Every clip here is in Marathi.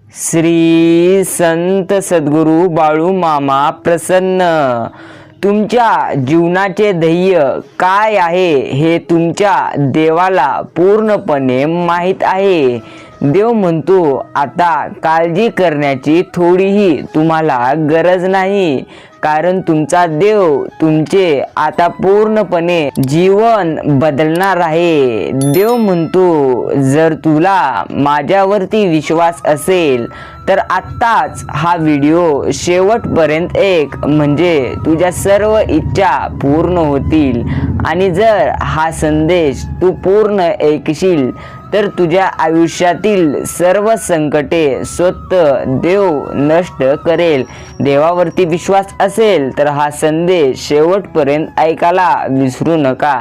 श्री संत सद्गुरू बाळू मामा प्रसन्न। तुमच्या जीवनाचे ध्येय काय आहे हे तुमच्या देवाला पूर्णपणे माहीत आहे। देव म्हणतो आता काळजी करण्याची थोडीही तुम्हाला गरज नाही, कारण तुमचा देव तुमचे आता पूर्णपणे जीवन बदलणार आहे। देव म्हणतो जर तुला माझ्यावरती विश्वास असेल तर आत्ताच हा व्हिडिओ शेवटपर्यंत ऐक, म्हणजे तुझ्या सर्व इच्छा पूर्ण होतील। आणि जर हा संदेश तू पूर्ण ऐकशील तर तुझ्या आयुष्यातील सर्व संकटे स्वतः देव नष्ट करेल। देवावरती विश्वास असेल तर हा संदेश शेवटपर्यंत ऐकायला विसरू नका।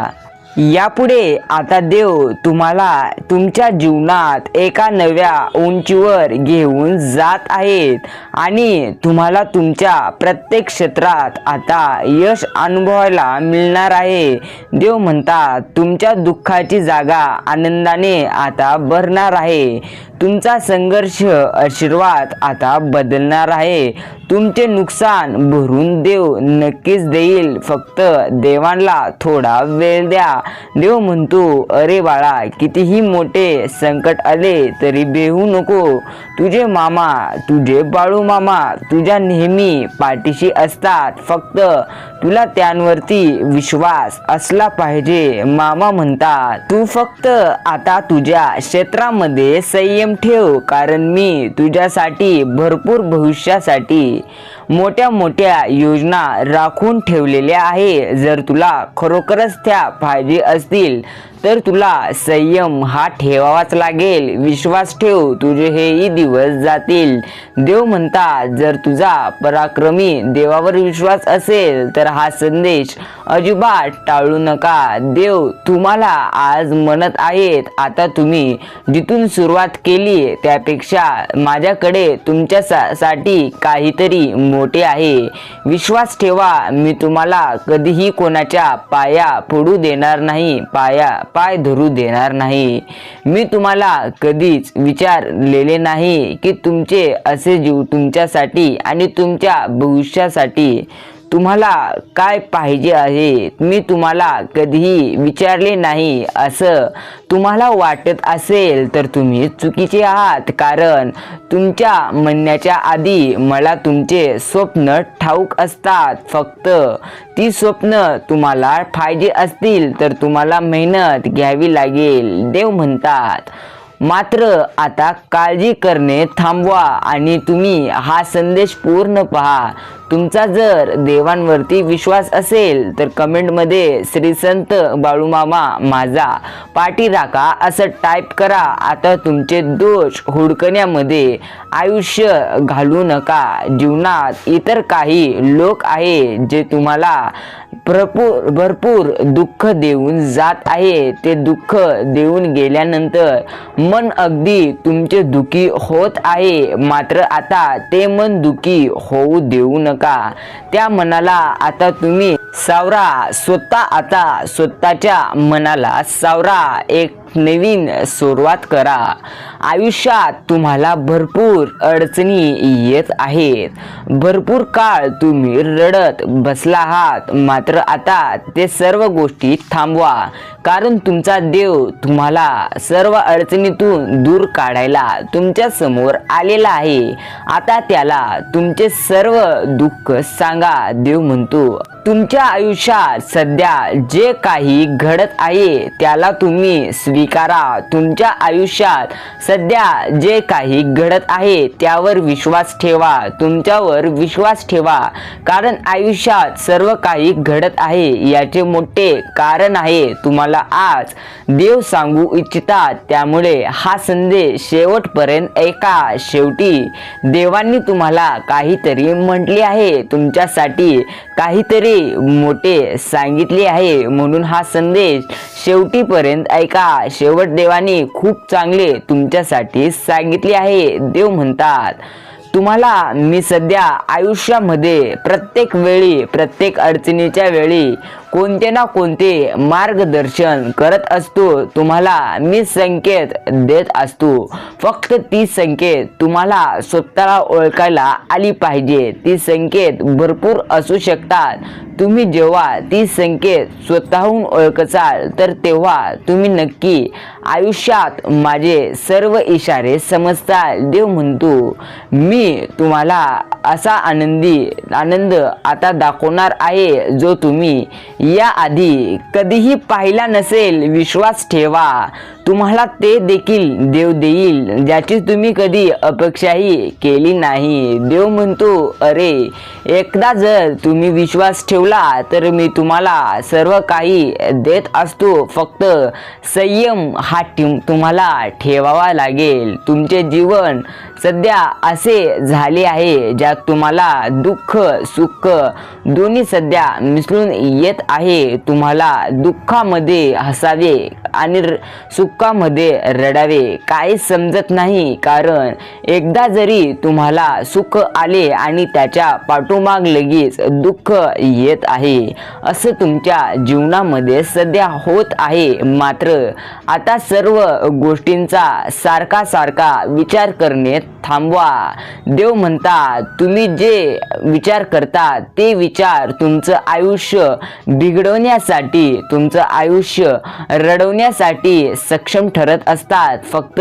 यापुढे आता देव तुम्हाला तुमच्या जीवनात एका नव्या उंचीवर घेऊन जात आहेत आणि तुम्हाला तुमच्या प्रत्येक क्षेत्रात आता यश अनुभवायला मिळणार आहे। देव म्हणतात तुमच्या दुःखाची जागा आनंदाने आता भरणार आहे। तुमचा संघर्ष आशीर्वाद आता बदलणार आहे। तुमचे नुकसान भरून देव नक्कीच देईल, फक्त देवाला थोडा वेळ द्या। देव म्हणतो अरे बाळा, कितीही मोठे संकट आले तरी बेहू नको। तुझे मामा, तुझे बाळू मामा तुझ्या नेहमी पाठीशी असतात, फक्त तुला त्यांवरती विश्वास असला पाहिजे। मामा म्हणतात तू फक्त आता तुझ्या क्षेत्रामध्ये संयम ठेव, कारण मी तुझ्यासाठी भरपूर भविष्यासाठी मोठ्या मोठ्या योजना राखून ठेवलेल्या आहे। जर तुला खरोखरच त्या पाहिजे असतील तर तुला संयम हा ठेवावाच लागेल। विश्वास ठेव, तुझे हेही दिवस जातील। देव म्हणतात जर तुझा पराक्रमी देवावर विश्वास असेल तर हा संदेश अजिबात टाळू नका। देव तुम्हाला आज म्हणत आहेत आता तुम्ही जिथून सुरुवात केली त्यापेक्षा माझ्याकडे तुमच्यासाठी काहीतरी मोठे आहे। विश्वास ठेवा, मी तुम्हाला कधीही कोणाच्या पाया पडू देणार नाही, पाय धरू देणार नाही। मी तुम्हाला कधीच विचारलेले नाही की तुमचे असे जीव तुमच्यासाठी आणि तुमच्या भविष्यासाठी तुम्हाला काय पाहिजे आहे। मी तुम्हाला कधीही विचारले नाही। असं तुम्हाला वाटत असेल तर तुम्ही चुकीचे आहात, कारण तुमच्या म्हणण्याच्या आधी मला तुमचे स्वप्न ठाऊक असतात। फक्त ती स्वप्न तुम्हाला पाहिजे असतील तर तुम्हाला मेहनत घ्यावी लागेल। देव म्हणतात मात्र आता काळजी करणे थांबवा आणि तुम्ही हा संदेश पूर्ण पहा। तुमचा जर देवांवरती विश्वास असेल तर कमेंटमध्ये श्री संत बाळूमामा माझा पाठी राखा असं टाईप करा। आता तुमचे दोष हुडकण्यामध्ये आयुष्य घालू नका। जीवनात इतर काही लोक आहे जे तुम्हाला भरपूर दुःख देऊन जात आहे। ते दुःख देऊन गेल्यानंतर मन अगदी तुमचे दुखी होत आहे, मात्र आता ते मन दुखी होऊ देऊ नका। त्या मनाला आता तुम्ही सावरा। आता स्वतःच्या मनाला सावरा, एक नवीन सुरुवात करा। आयुष्यात तुम्हाला भरपूर अडचणी येत आहेत, भरपूर काळ तुम्ही रडत बसला आहात, मात्र आता ते सर्व गोष्टी थांबवा, कारण तुमचा देव तुम्हाला सर्व अडचणीतून दूर काढायला तुमच्या समोर आलेला आहे। आता त्याला तुमचे सर्व दुःख सांगा। देव म्हणतो तुमच्या आयुष्यात सध्या जे काही घडत आहे त्याला तुम्ही स्वीकारा। तुमच्या आयुष्यात सध्या जे काही घडत आहे त्यावर विश्वास ठेवा, तुमच्यावर विश्वास ठेवा, कारण आयुष्यात सर्व काही घडत आहे याचे मोठे कारण आहे। तुम्हाला आज देव सांगू इच्छितात, त्यामुळे हा संदेश शेवटपर्यंत ऐका। शेवटी देवांनी तुम्हाला काहीतरी म्हटले आहे, तुमच्यासाठी काहीतरी मोठे सांगितले आहे, म्हणून हा संदेश शेवटीपर्यंत ऐका। शेवट देवाने खूप चांगले तुमच्यासाठी सांगितले आहे। देव म्हणतात तुम्हाला मी सध्या आयुष्यामध्ये प्रत्येक वेळी, प्रत्येक अडचणीच्या वेळी कोणते ना कोणते मार्गदर्शन करत असतो, तुम्हाला मी संकेत देत असतो. फक्त ती संकेत तुम्हाला स्वतःला ओळखायला आली पाहिजे. ती संकेत भरपूर असू शकतात. तुम्ही जेव्हा ती संकेत स्वतःहून ओळखचाल तर तेव्हा तुम्ही नक्की आयुष्यात माझे सर्व इशारे समजताल. देव म्हणतो, मी तुम्हाला असा आनंद आता दाखवणार आहे जो तुम्ही याआधी कधीही पाहिला नसेल. विश्वास ठेवा, तुम्हाला ते देखील देव देईल ज्याची तुम्ही कधी अपेक्षाही केली नाही. देव म्हणतो, अरे एकदा जर तुम्ही विश्वास ठेवला तर मी तुम्हाला सर्व काही देत असतो. फक्त संयम हा तुम्हाला ठेवावा लागेल. तुमचे जीवन सध्या असे झाले आहे ज्यात तुम्हाला दुःख सुख दोन्ही सध्या मिसळून येत आहे. तुम्हाला दुःखामध्ये हसावे आणि सुखामध्ये रडावे काही समजत नाही, कारण एकदा जरी तुम्हाला सुख आले आणि त्याच्या पाठोमाग लगेच दुःख येत आहे. असं तुमच्या जीवनामध्ये सध्या होत आहे. मात्र आता सर्व गोष्टींचा सारखा विचार करणे थांबवा. देव म्हणतात, तुम्ही जे विचार करता ते विचार तुमचं आयुष्य बिघडवण्यासाठी, तुमचं आयुष्य रडवण्यासाठी सक्षम ठरत असतात. फक्त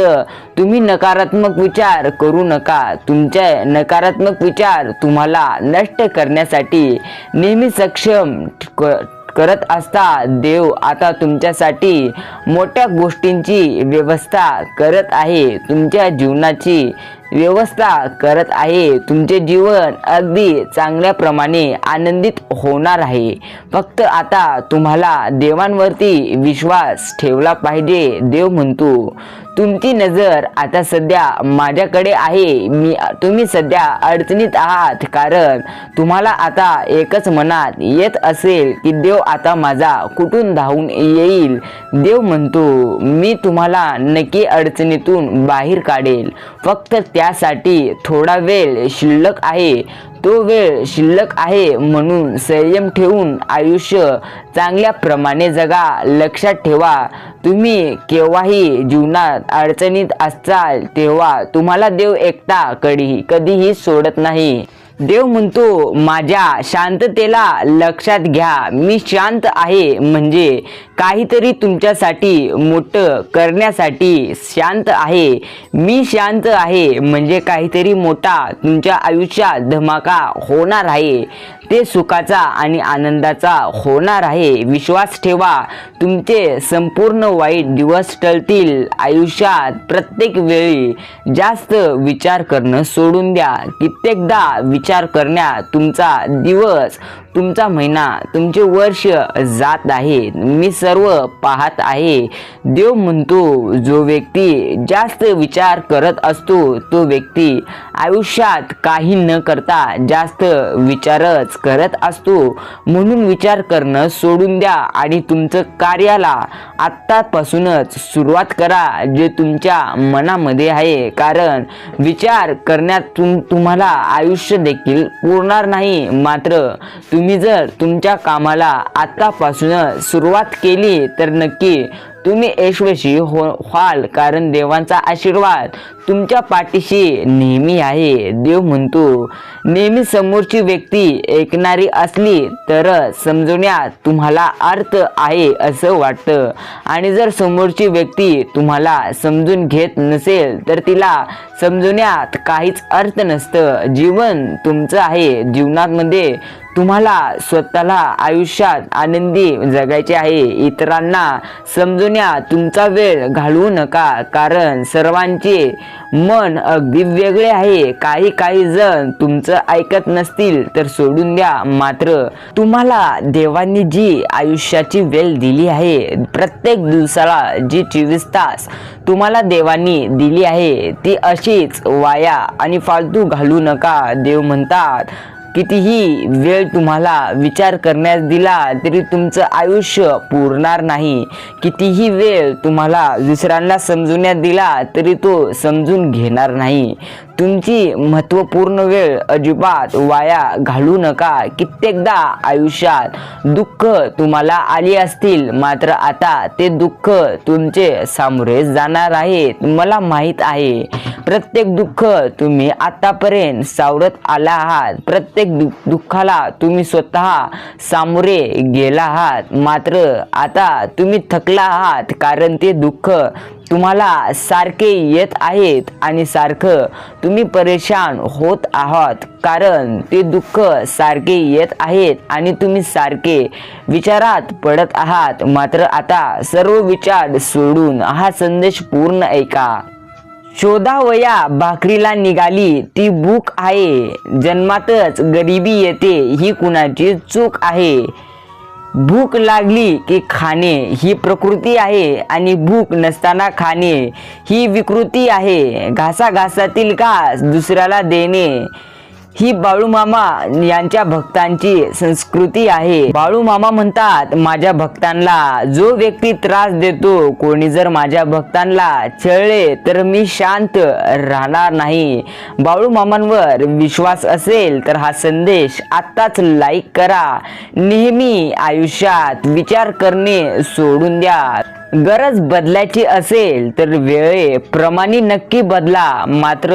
तुम्ही नकारात्मक विचार करू नका. तुमचे नकारात्मक विचार तुम्हाला नष्ट करण्यासाठी नेहमी सक्षम करत असतात. देव आता तुमच्यासाठी मोठ्या गोष्टींची व्यवस्था करत आहे. तुमच्या जीवनाची व्यवस्था करत आहे. तुमचे जीवन अगदी चांगल्याप्रमाणे आनंदित होणार आहे. फक्त आता तुम्हाला देवांवरती विश्वास ठेवला पाहिजे. देव म्हणतो, तुमची नजर आता सध्या माझ्याकडे आहे. तुम्ही सध्या अडचणीत आहात, कारण तुम्हाला आता एकच मनात येत असेल की देव आता माझा कुठून धावून येईल. देव म्हणतो, मी तुम्हाला नक्की अडचणीतून बाहेर काढेल. फक्त त्यासाठी थोडा वेळ शिल्लक आहे. तो वेळ शिल्लक आहे म्हणून संयम ठेवून आयुष्य चांगल्या प्रमाणे जगा. लक्षात ठेवा, तुम्ही केव्हाही जीवनात अडचणीत असाल तेव्हा तुम्हाला देव एकटा कधीही सोडत नाही. देव म्हणतो, माझ्या शांततेला लक्षात घ्या. मी शांत आहे म्हणजे काहीतरी तुमच्यासाठी मोठं करण्यासाठी शांत आहे. मी शांत आहे म्हणजे काहीतरी मोठा तुमच्या आयुष्यात धमाका होणार आहे. ते सुखाचा आणि आनंदाचा होणार आहे. विश्वास ठेवा, तुमचे संपूर्ण वाईट दिवस टळतील. आयुष्यात प्रत्येक वेळी जास्त विचार करणं सोडून द्या. कित्येकदा विचार करण्यात तुमचा दिवस, तुमचा महिना, तुमचे वर्ष जात आहे. मी सर्व पाहत आहे. देव म्हणतो, जो व्यक्ती जास्त विचार करत असतो तो व्यक्ती आयुष्यात काही न करता जास्त विचारच करत असतो. म्हणून विचार करणं सोडून द्या आणि तुमचं कार्याला आत्तापासूनच सुरुवात करा जे तुमच्या मनामध्ये आहे, कारण विचार करण्यात तुम्हाला आयुष्य देखील पुरणार नाही. मात्र तुम्ही जर तुमच्या कामाला आतापासून सुरुवात केली तर नक्की तुम्ही यशस्वी व्हाल, कारण देवांचा आशीर्वाद तुमच्या पाठीशी नेहमी आहे. देव म्हणतो, नेहमी समोरची व्यक्ती ऐकणारी असली तर समजवण्यात तुम्हाला अर्थ आहे असं वाटतं, आणि जर समोरची व्यक्ती तुम्हाला समजून घेत नसेल तर तिला समजवण्यात काहीच अर्थ नसतं. जीवन तुमचं आहे. जीवनामध्ये तुम्हाला स्वतःला आयुष्यात आनंदी जगायचे आहे. इतरांना समजवण्यात तुमचा वेळ घालवू नका, कारण सर्वांचे मन अगदी वेगळे आहे. काही जण तुमचं ऐकत नसतील तर सोडून द्या. मात्र तुम्हाला देवांनी जी आयुष्याची वेळ दिली आहे, प्रत्येक दिवसाला जी 24 तास तुम्हाला देवांनी दिली आहे ती अशीच वाया आणि फालतू घालवू नका. देव म्हणतात, कितीही वेळ तुम्हाला विचार करण्यास दिला तरी तुमचं आयुष्य पुरणार नाही. कितीही वेळ तुम्हाला दुसऱ्यांना समजवण्यात दिला तरी तो समजून घेणार नाही. तुमची महत्त्वपूर्ण वेळ अजिबात वाया घालवू नका. कित्येकदा आयुष्यात दुःख तुम्हाला आली असतील, मात्र आता ते दुःख तुमचे सामोरे जाणार आहेत. मला माहीत आहे, प्रत्येक दुःख तुम्ही आतापर्यंत सावरत आला आहात. प्रत्येक दुःखाला तुम्ही स्वतः सामोरे गेला आहात. मात्र आता तुम्ही थकला आहात, कारण ते दुःख तुम्हाला सारखे येत आहेत आणि सारखं तुम्ही परेशान होत आहात, कारण ते दुःख सारखे येत आहेत आणि तुम्ही सारखे विचारात पडत आहात. मात्र आता सर्व विचार सोडून हा संदेश पूर्ण ऐका. शोधावया भाकरीला निघाली ती भूक आहे, जन्मातच गरिबी येते ही कुणाची चूक आहे. भूक लागली की खाणे ही प्रकृती आहे आणि भूक नसताना खाणे ही विकृती आहे. घासाघासातील घास दुसऱ्याला देणे ही बाळूमामा यांच्या भक्तांची संस्कृती आहे. बाळूमामा म्हणतात, माझ्या भक्तांना जो व्यक्ती त्रास देतो, कोणी जर माझ्या भक्तांना छळले तर मी शांत राहणार नाही. बाळूमामांवर विश्वास असेल तर हा संदेश आत्ताच लाईक करा. नेहमी आयुष्यात विचार करणे सोडून द्या. गरज बदलायची असेल तर वेळेप्रमाणे नक्की बदला, मात्र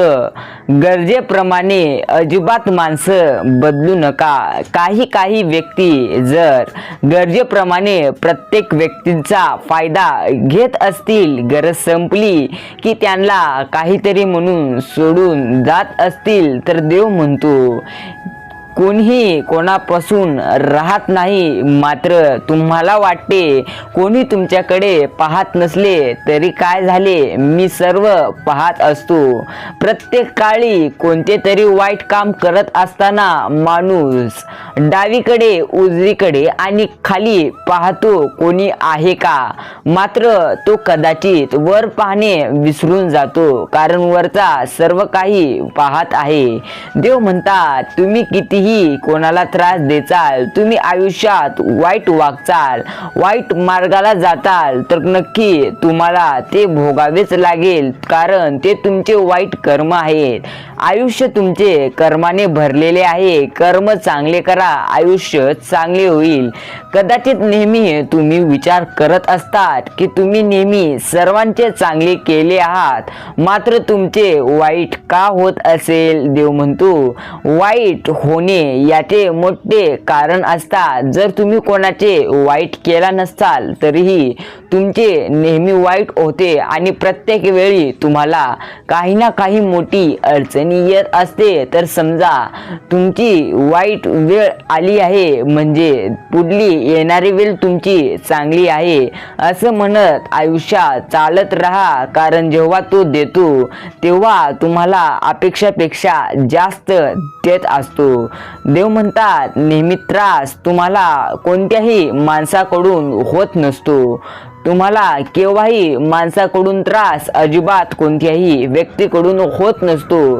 गरजेप्रमाणे अजिबात माणसं बदलू नका. काही व्यक्ती जर गरजेप्रमाणे प्रत्येक व्यक्तीचा फायदा घेत असतील, गरज संपली की त्यांना काहीतरी म्हणून सोडून जात असतील, तर देव म्हणतो कोणीही कोणापासून राहत नाही. मात्र तुम्हाला वाटते कोणी तुमच्याकडे पाहत नसले तरी काय झाले, मी सर्व पाहत असतो. प्रत्येक काळी कोणते तरी वाईट काम करत असताना माणूस डावीकडे, उजवीकडे आणि खाली पाहतो कोणी आहे का, मात्र तो कदाचित वर पाहणे विसरून जातो, कारण वरचा सर्व काही पाहत आहे. देव म्हणतात, तुम्ही किती कोणाला त्रास देचाल, तुम्ही आयुष्यात वाईट वागचाल, वाईट मार्गाला जाताल, तर नक्की तुम्हाला ते भोगावेच लागेल, कारण ते तुमचे वाईट कर्म आहेत. आयुष्य तुमचे कर्माने भरलेले आहे. कर्म चांगले करा, आयुष्य चांगले होईल. कदाचित नेहमी तुम्ही विचार करत असतात की तुम्ही नेहमी सर्वांचे चांगले केले आहात, मात्र तुमचे वाईट का होत असेल. देव म्हणतो, वाईट होणे याचे मोठे कारण असतात. जर तुम्ही कोणाचे वाईट केला नसताल तरीही तुमचे नेहमी वाईट होते आणि प्रत्येक वेळी तुम्हाला काही ना काही मोठी अडचणी येत असते. तर समजा तुमची वाईट वेळ आली आहे, म्हणजे पुढली येणारी वेळ तुमची चांगली आहे असं म्हणत आयुष्यात चालत राहा, कारण जेव्हा तो देतो तेव्हा तुम्हाला अपेक्षापेक्षा जास्त देत असतो. देव म्हणतात, नेहमी त्रास तुम्हाला कोणत्याही माणसाकडून होत नसतो. तुम्हाला केव्हाही माणसाकडून त्रास अजिबात कोणत्याही व्यक्तीकडून होत नसतो.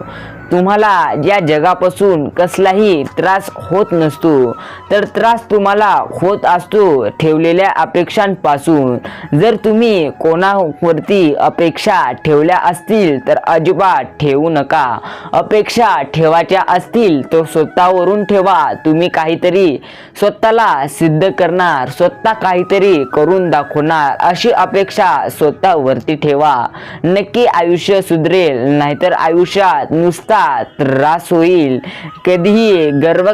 तुम्हाला या जगापासून कसलाही त्रास होत नसतो, तर त्रास तुम्हाला होत असतो ठेवलेल्या अपेक्षांपासून. जर तुम्ही कोणावरती अपेक्षा ठेवल्या असतील तर अजिबात ठेवू नका. अपेक्षा ठेवायच्या असतील तर स्वतःवरून ठेवा. तुम्ही काहीतरी स्वतःला सिद्ध करणार, स्वतः काहीतरी करून दाखवणार अशी अपेक्षा स्वतःवरती ठेवा. नक्की आयुष्य सुधरेल, नाहीतर आयुष्यात नुसता त्रास होईल. कधीही गर्व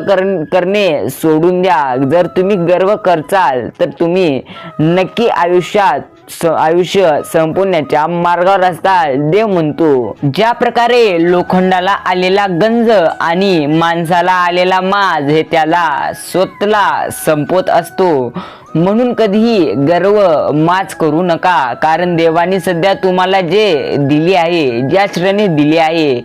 करणे सोडून द्या. जर तुम्ही गर्व करचाल तर तुम्ही नक्की आयुष्य संपवण्याच्या मार्गावर असताल. देव म्हणतो, ज्या प्रकारे लोखंडाला आलेला गंज आणि माणसाला आलेला माज हे त्याला स्वतःला संपवत असतो, म्हणून कधीही गर्व माज करू नका, कारण देवाने सध्या तुम्हाला जे दिले आहे, ज्या श्रेणी दिली आहे,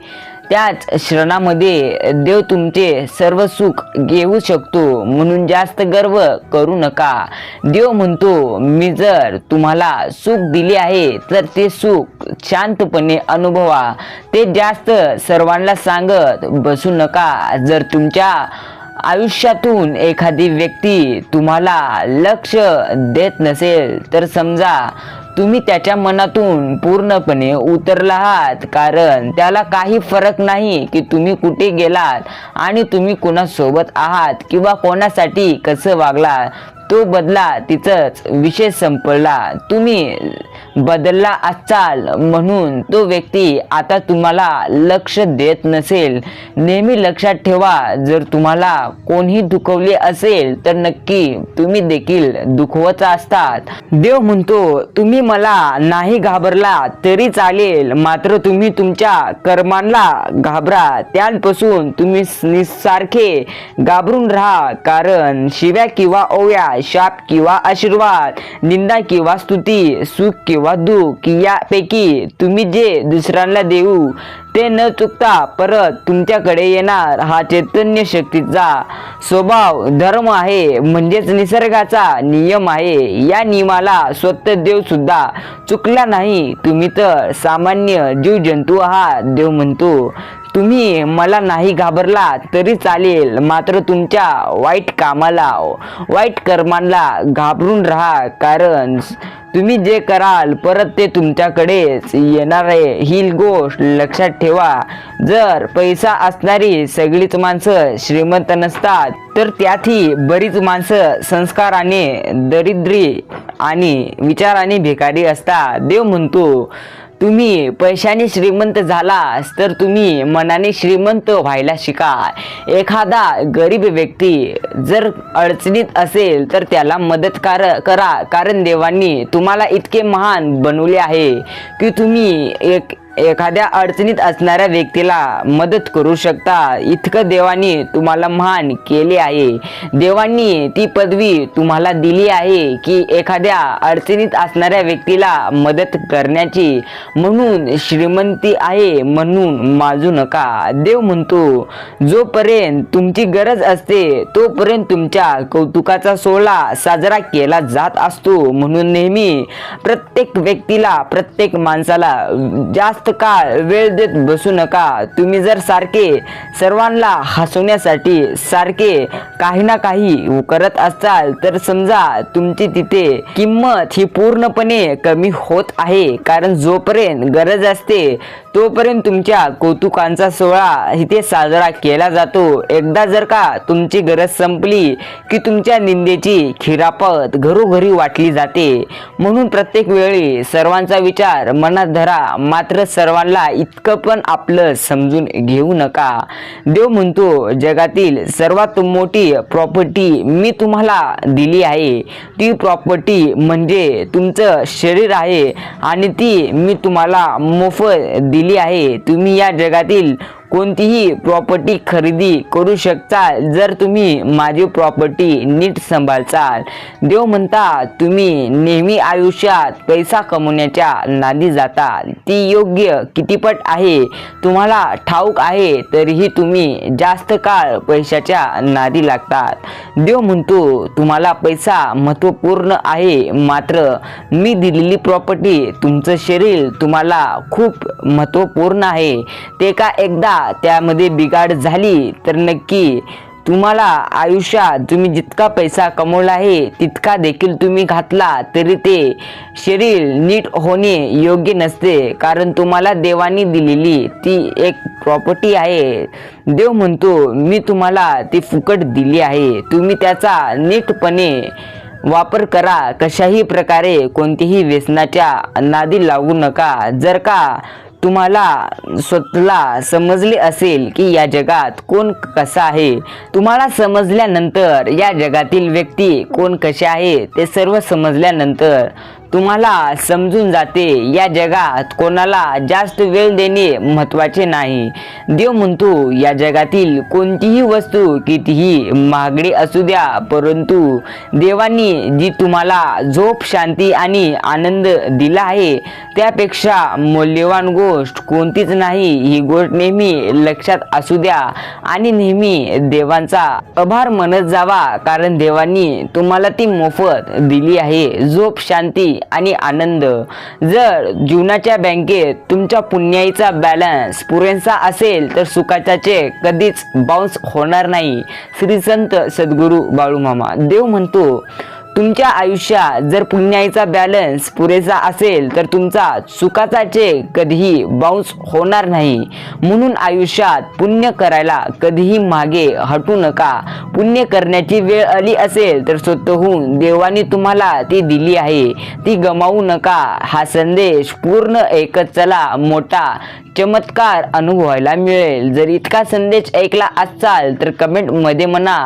त्याच श्रणामध्ये देव तुमचे सर्व सुख घेऊ शकतो. म्हणून जास्त गर्व करू नका. देव म्हणतो, मी जर तुम्हाला सुख दिले आहे तर ते सुख शांतपणे अनुभवा. ते जास्त सर्वांना सांगत बसू नका. जर तुमच्या आयुष्यातून एखादी व्यक्ती तुम्हाला लक्ष देत नसेल तर समजा तुम्ही त्याच्या मनातून पूर्णपणे उतरला आहात, कारण त्याला काही फरक नाही की तुम्ही कुठे गेलात आणि तुम्ही कोणासोबत आहात किंवा कोणासाठी कसं वागलात. तो बदला तिथंच विषय संपला. तुम्ही बदलला असाल म्हणून तो व्यक्ती आता तुम्हाला लक्ष देत नसेल. नेहमी लक्षात ठेवा, जर तुम्हाला कोणी दुखवले असेल तर नक्की तुम्ही देखील दुखवत असतात. देव म्हणतो, तुम्ही मला नाही घाबरला तरी चालेल, मात्र तुम्ही तुमच्या कर्मांना घाबरा. त्यापासून तुम्ही निसारखे घाबरून राहा, कारण शिव्या किंवा ओव्या, शाप किंवा आशीर्वाद, निंदा किंवा स्तुती, सुख किंवा दुःख यापैकी तुम्ही जे दुसऱ्यांना देऊ ते न चुकता परत तुमच्याकडे येणार. हा चैतन्य शक्तीचा स्वभाव धर्म आहे, म्हणजेच निसर्गाचा नियम आहे. या नियमाला स्वतः देव सुद्धा चुकला नाही. तुम्ही तर सामान्य जीवजंतू आहात. देव म्हणतो, तुम्ही मला नाही घाबरला तरी चालेल, मात्र तुमच्या वाईट कामाला, वाईट कर्मांना घाबरून राहा, कारण तुम्ही जे कराल परत ते तुमच्याकडेच येणार आहे. ही गोष्ट लक्षात ठेवा. जर पैसा असणारी सगळीच माणसं श्रीमंत नसतात, तर त्यातही बरीच माणसं संस्काराने दरिद्री आणि विचाराने भिकारी असतात. देव म्हणतो, तुम्ही पैशाने श्रीमंत झालास तर तुम्ही मनाने श्रीमंत व्हायला शिका. एखादा गरीब व्यक्ती जर अडचणीत असेल तर त्याला मदत करा, कारण देवांनी तुम्हाला इतके महान बनवले आहे की तुम्ही एखाद्या अडचणीत असणाऱ्या व्यक्तीला मदत करू शकता. इतकं देवाने तुम्हाला महान केले आहे. देवांनी ती पदवी तुम्हाला दिली आहे की एखाद्या अडचणीत असणाऱ्या व्यक्तीला मदत करण्याची. म्हणून श्रीमंती आहे म्हणून माजू नका. देव म्हणतो, जोपर्यंत तुमची गरज असते तोपर्यंत तुमच्या कौतुकाचा सोहळा साजरा केला जात असतो. म्हणून नेहमी प्रत्येक व्यक्तीला, प्रत्येक माणसाला जास्त काळ वेळ देत बसू नका. तुम्ही जर सारखे सर्वांना हसवण्यासाठी सारखे काही ना काही करत असाल तर समजा तुमची तिथे किंमत ही पूर्णपणे कमी होत आहे, कारण जोपर्यंत गरज असते तोपर्यंत तुमच्या कौतुकांचा सोहळा इथे साजरा केला जातो. एकदा जर का तुमची गरज संपली की तुमच्या निंदेची खिरापत घरोघरी वाटली जाते. म्हणून प्रत्येक वेळी सर्वांचा विचार मनात धरा, मात्र सर्वांना इतकं पण आपलं समजून घेऊ नका. देव म्हणतो, जगातील सर्वात मोठी प्रॉपर्टी मी तुम्हाला दिली आहे. ती प्रॉपर्टी म्हणजे तुमचं शरीर आहे आणि ती मी तुम्हाला मोफत दिली आहे. तुम्ही या जगातील कोणतीही प्रॉपर्टी खरेदी करू शकता जर तुम्ही माझी प्रॉपर्टी नीट सांभाळाल. देव म्हणतात, तुम्ही नेहमी आयुष्यात पैसा कमवण्याच्या नादी जाता. ती योग्य कितीपट आहे तुम्हाला ठाऊक आहे, तरीही तुम्ही जास्त काळ पैशाच्या नादी लागतात. देव म्हणतो, तुम्हाला पैसा महत्त्वपूर्ण आहे, मात्र मी दिलेली प्रॉपर्टी तुमचं शरीर तुम्हाला खूप महत्त्वपूर्ण आहे. ते का एकदा त्यामध्ये बिघाड झाली तर नक्की तुम्हाला आयुष्यात तुम्ही जितका पैसा कमवला आहे तितका देखील तुम्ही घातला तरी ते शरीर नीट होणे योग्य नसते, कारण तुम्हाला देवानी दिलेली ती एक प्रॉपर्टी आहे. देव म्हणतो, मी तुम्हाला ती फुकट दिली आहे. तुम्ही त्याचा नीटपणे वापर करा. कशाही प्रकारे कोणतीही व्यसनाच्या नादी लागू नका. जर का तुम्हाला स्वतःला समजले असेल की या जगात कोण कसा आहे, तुम्हाला समजल्यानंतर या जगातील व्यक्ती कोण कसे आहे ते सर्व समजल्यानंतर तुम्हाला समजून जाते या जगात कोणाला जास्त वेळ देणे महत्त्वाचे नाही. देव म्हणतो, या जगातील कोणतीही वस्तू कितीही महागडी असू द्या, परंतु देवानी जी तुम्हाला झोप, शांती आणि आनंद दिला आहे त्यापेक्षा मौल्यवान गोष्ट कोणतीच नाही. ही गोष्ट नेहमी लक्षात असू द्या आणि नेहमी देवांचा आभार मानत जावा, कारण देवांनी तुम्हाला ती मोफत दिली आहे, झोप, शांती आणि आनंद. जर जीवनाच्या बँकेत तुमच्या पुण्याईचा बॅलन्स पुरेसा असेल तर सुखाचा चेक कधीच बाउन्स होणार नाही. श्री संत सद्गुरू बाळूमामा. देव म्हणतो, तुमच्या आयुष्यात जर पुण्याचा बॅलन्स पुरेसा असेल तर तुमचा सुखाचा चेक कधीही बाउन्स होणार नाही. म्हणून आयुष्यात पुण्य करायला कधीही मागे हटू नका. पुण्य करण्याची वेळ आली असेल तर स्वतःहून देवाने तुम्हाला ती दिली आहे, ती गमावू नका. हा संदेश पूर्ण ऐकत चला, मोठा चमत्कार अनुभवायला मिळेल. जर इतका संदेश ऐकला असाल तर कमेंट मध्ये म्हणा,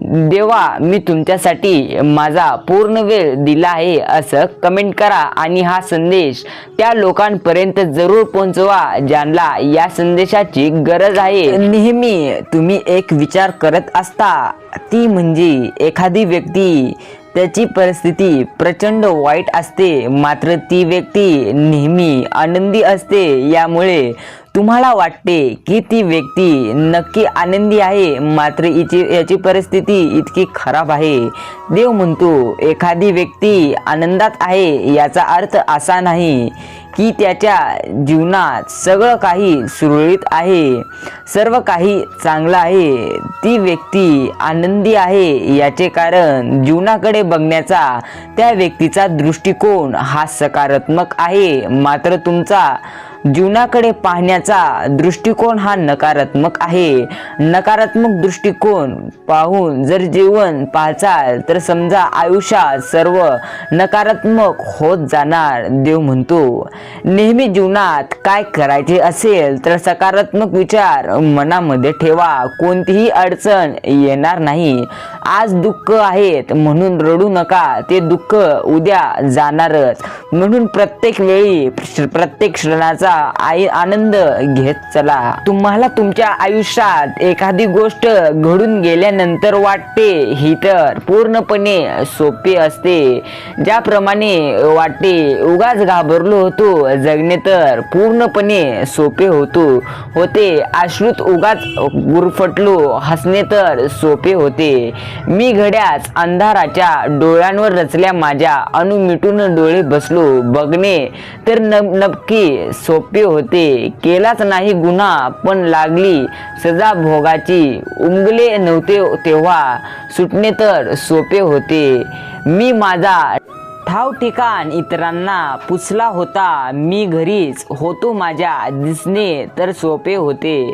देवा मी तुमच्यासाठी माझा पूर्ण वेळ दिला आहे असं कमेंट करा आणि हा संदेश त्या लोकांपर्यंत जरूर पोहोचवा ज्यांना या संदेशाची गरज आहे. नेहमी तुम्ही एक विचार करत असता, ती म्हणजे एखादी व्यक्ती त्याची परिस्थिती प्रचंड वाईट असते मात्र ती व्यक्ती नेहमी आनंदी असते. यामुळे तुम्हाला वाटते की ती व्यक्ती नक्की आनंदी आहे मात्र याची परिस्थिती इतकी खराब आहे. देव म्हणतो एखादी व्यक्ती आनंदात आहे याचा अर्थ असा नाही की त्याच्या जीवनात सगळं काही सुरळीत आहे, सर्व काही चांगलं आहे. ती व्यक्ती आनंदी आहे याचे कारण जीवनाकडे बघण्याचा त्या व्यक्तीचा दृष्टिकोन हा सकारात्मक आहे मात्र तुमचा जीवनाकडे पाहण्याचा दृष्टिकोन हा नकारात्मक आहे. नकारात्मक दृष्टिकोन पाहून जर जीवन पाहाल तर समजा आयुष्यात सर्व नकारात्मक होत जाणार. देव म्हणतो नेहमी जीवनात काय करायचे असेल तर सकारात्मक विचार मनामध्ये ठेवा, कोणतीही अडचण येणार नाही. आज दुःख आहेत म्हणून रडू नका, ते दुःख उद्या जाणारच. म्हणून प्रत्येक वेळी प्रत्येक क्षणाचा आनंद घेत चला. तुम्हाला तुमच्या आयुष्यात एखादी गोष्ट घडून गेल्यानंतर वाटते ही तर पूर्णपणे सोपी असते. ज्याप्रमाणे वाटते उगाच घाबरलो होतो, जगणे तर पूर्णपणे सोपे होते. अश्रूत उगाच गुरफटलो, हसणे तर सोपे होते. मी घड्याच अंधाराच्या डोळ्यांवर रचल्या माझ्या मिटून डोळे बसलो, बघणे तर नक्की सोपे होते. केलाच नाही गुन्हा पण लागली सजा भोगाची, उमगले नव्हते तेव्हा सुटणे तर सोपे होते. मी माझा ठाव ठिकाण इतरांना पुसला होता, मी घरीच होतो माझ्या दिसणे तर सोपे होते.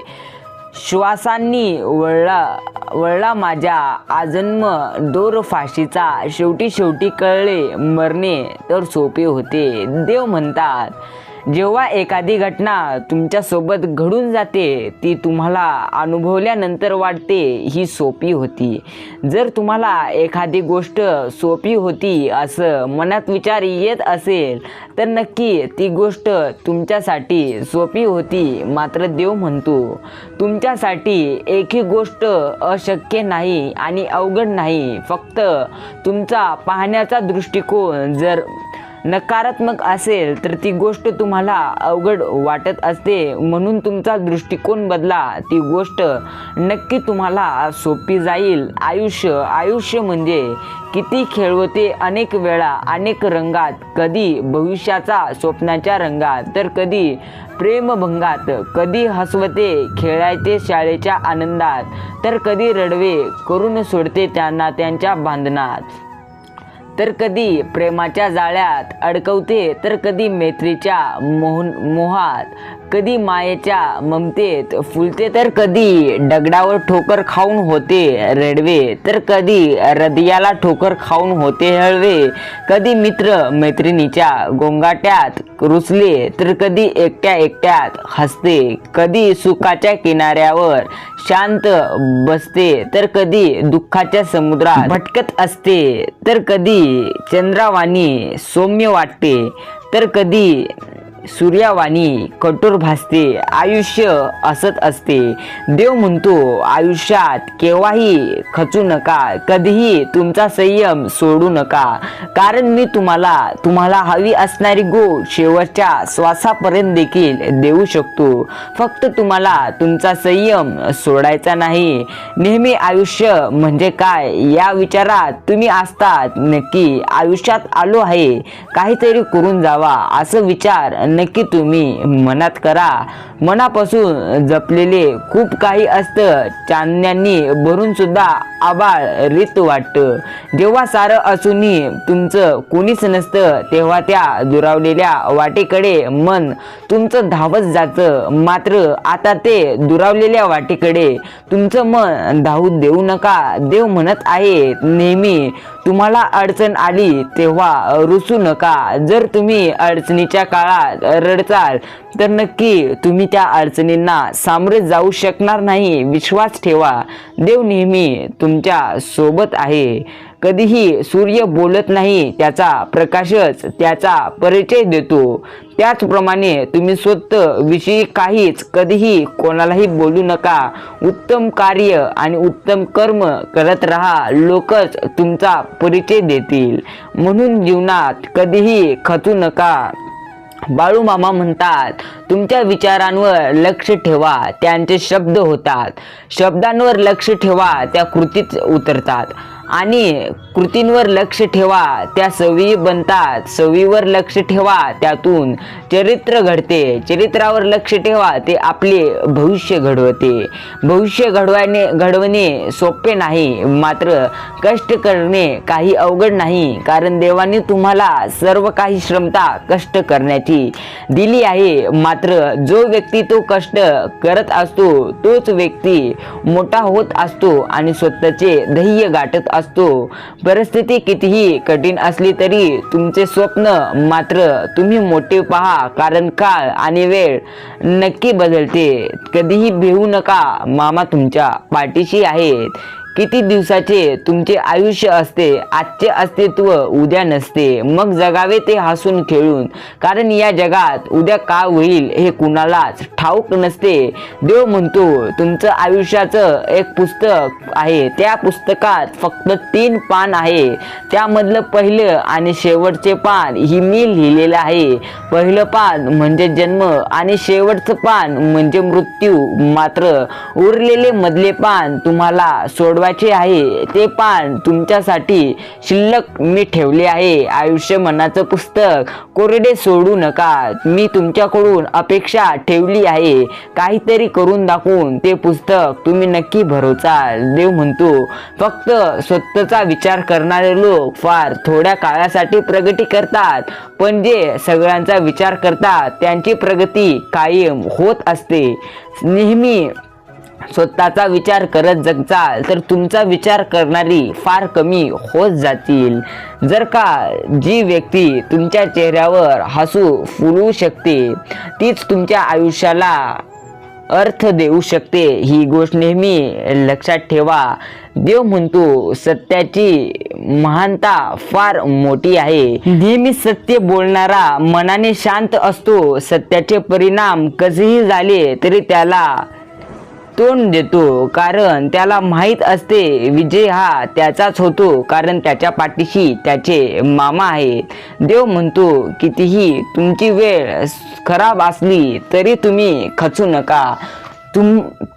श्वासांनी वळला माझ्या आजन्म दोर फाशीचा, शेवटी कळले मरणे तर सोपे होते. देव म्हणतात जेव्हा एखादी घटना तुमच्या सोबत घडून जाते ती तुम्हाला अनुभवल्यानंतर वाटते ही सोपी होती. जर तुम्हाला एखादी गोष्ट सोपी होती असं मनात विचार येत असेल तर नक्की ती गोष्ट तुमच्यासाठी सोपी होती. मात्र देव म्हणतो तुमच्यासाठी एकही गोष्ट अशक्य नाही आणि अवघड नाही. फक्त तुमचा पाहण्याचा दृष्टिकोन जर नकारात्मक असेल तर ती गोष्ट तुम्हाला अवघड वाटत असते. म्हणून तुमचा दृष्टिकोन बदला, ती गोष्ट नक्की तुम्हाला सोपी जाईल. आयुष्य म्हणजे किती खेळवते, अनेक वेळा अनेक रंगात, कधी भविष्याचा स्वप्नाच्या रंगात तर कधी प्रेमभंगात, कधी हसवते खेळायचे शाळेच्या आनंदात तर कधी रडवे करून सोडते त्यांना त्यांच्या बांधनात, तर कधी प्रेमाच्या जाळ्यात अडकवते तर कधी मैत्रीच्या मोहात, कधी मायेच्या ममतेत फुलते तर कधी दगडावर ठोकर खाऊन होते रडवे, तर कधी हृदयाला ठोकर खाऊन होते हळवे, कधी मित्र मैत्रिणीच्या गोंगाट्यात रुसले तर कधी एकट्यात हसते, कधी सुखाच्या किनाऱ्यावर शांत बसते तर कधी दुःखाच्या समुद्रात भटकत असते, तर कधी चंद्रावाणी सौम्य वाटते तर कधी सूर्यावाणी कठोर भासते. आयुष्य असत असते. देव म्हणतो आयुष्यात केव्हाही खचू नका, कधीही तुमचा संयम सोडू नका, कारण मी तुम्हाला हवी असणारी गोष्ट शेवटच्या श्वासापर्यंत देखील देऊ शकतो. फक्त तुम्हाला तुमचा संयम सोडायचा नाही. नेहमी आयुष्य म्हणजे काय या विचारात तुम्ही असतात. नक्की आयुष्यात आलो आहे काहीतरी करून जावा असं विचार नक्की तुम्ही मनात करा. मनापासून जपलेले खूप काही असतं, चांदण्यांनी भरून सुद्धा आबाळ रित वाटतं. जेव्हा सारं असूनही तुमचं कोणीच नसतं तेव्हा त्या दुरावलेल्या वाटेकडे मन तुमचं धावत जातं. मात्र आता ते दुरावलेल्या वाटेकडे तुमचं मन धावू देऊ नका. देव म्हणत आहे, नेहमी तुम्हाला अडचण आली तेव्हा रुसू नका. जर तुम्ही अडचणीच्या काळात रडचाल तर नक्की तुम्ही त्या अडचणींना सामोरे जाऊ शकणार नाही. विश्वास ठेवा, देव नेहमी तुमच्या सोबत आहे. कधीही सूर्य बोलत नाही, त्याचा प्रकाशच त्याचा परिचय देतो. त्याचप्रमाणे तुम्ही स्वतः विषयी काहीच कधीही कोणालाही बोलू नका. उत्तम कार्य आणि उत्तम कर्म करत राहा, लोकच तुमचा परिचय देतील. म्हणून जीवनात कधीही खचू नका. बाळूमामा म्हणतात, तुमच्या विचारांवर लक्ष ठेवा, त्यांचे शब्द होतात. शब्दांवर लक्ष ठेवा, त्या कृतीत उतरतात. आणि कृतींवर लक्ष ठेवा, त्या सवयी बनतात. सवयीवर लक्ष ठेवा, त्यातून चरित्र घडते. चरित्रावर लक्ष ठेवा, ते आपले भविष्य घडवते. भविष्य घडवणे सोपे नाही, मात्र कष्ट करणे काही अवघड नाही. कारण देवाने तुम्हाला सर्व काही क्षमता कष्ट करण्याची दिली आहे. मात्र जो व्यक्ती तो कष्ट करत असतो तोच व्यक्ती मोठा होत असतो आणि स्वतःचे ध्येय गाठत असतो. परिस्थिती कितीही कठीण असली तरी तुमचे स्वप्न मात्र तुम्ही मोठे पहा, कारण काळ आणि वेळ नक्की बदलते. कधीही भिवू नका, मामा तुमच्या पाठीशी आहेत. किती दिवसाचे तुमचे आयुष्य असते, आजचे अस्तित्व उद्या नसते. मग जगावे ते हसून खेळून, कारण या जगात उद्या काय होईल हे कुणालाच ठाऊक नसते. देव म्हणतो, तुमचं आयुष्याचं एक पुस्तक आहे, त्या पुस्तकात फक्त 3 पान आहे. त्यामधलं पहिलं आणि शेवटचे पान ही मी लिहिलेलं आहे. पहिलं पान म्हणजे जन्म आणि शेवटचं पान म्हणजे मृत्यू. मात्र उरलेले मधले पान तुम्हाला सोडवायचे आहे. ते पान तुमच्यासाठी शिल्लक मी ठेवले आहे. आयुष्य मनाचं पुस्तक कोरडे सोडू नका. मी तुमच्याकडून अपेक्षा ठेवली आहे, काहीतरी करून दाखवून ते पुस्तक तुम्ही नक्की भरवचाल. देव म्हणतो, फक्त स्वतःचा विचार करणारे लोक फार थोड्या काळासाठी प्रगती करतात, पण जे सगळ्यांचा विचार करतात त्यांची प्रगती कायम होत असते. नेहमी स्वतःचा विचार करत जगचाल तर तुमचा विचार करणारी फार कमी होत जातील. जर का जी व्यक्ती तुमच्या चेहऱ्यावर हसू फुलवू शकते तीच तुमच्या आयुष्याला अर्थ देऊ शकते, ही गोष्ट नेहमी लक्षात ठेवा. देव म्हणतो, सत्याची महानता फार मोठी आहे. नेहमी सत्य बोलणारा मनाने शांत असतो. सत्याचे परिणाम कसेही झाले तरी त्याला तोंड देतो, कारण त्याला माहीत असते विजय हा त्याचाच होतो, कारण त्याच्या पाठीशी त्याचे मामा आहेत. देव म्हणतो, कितीही तुमची वेळ खराब असली तरी तुम्ही खचू नका.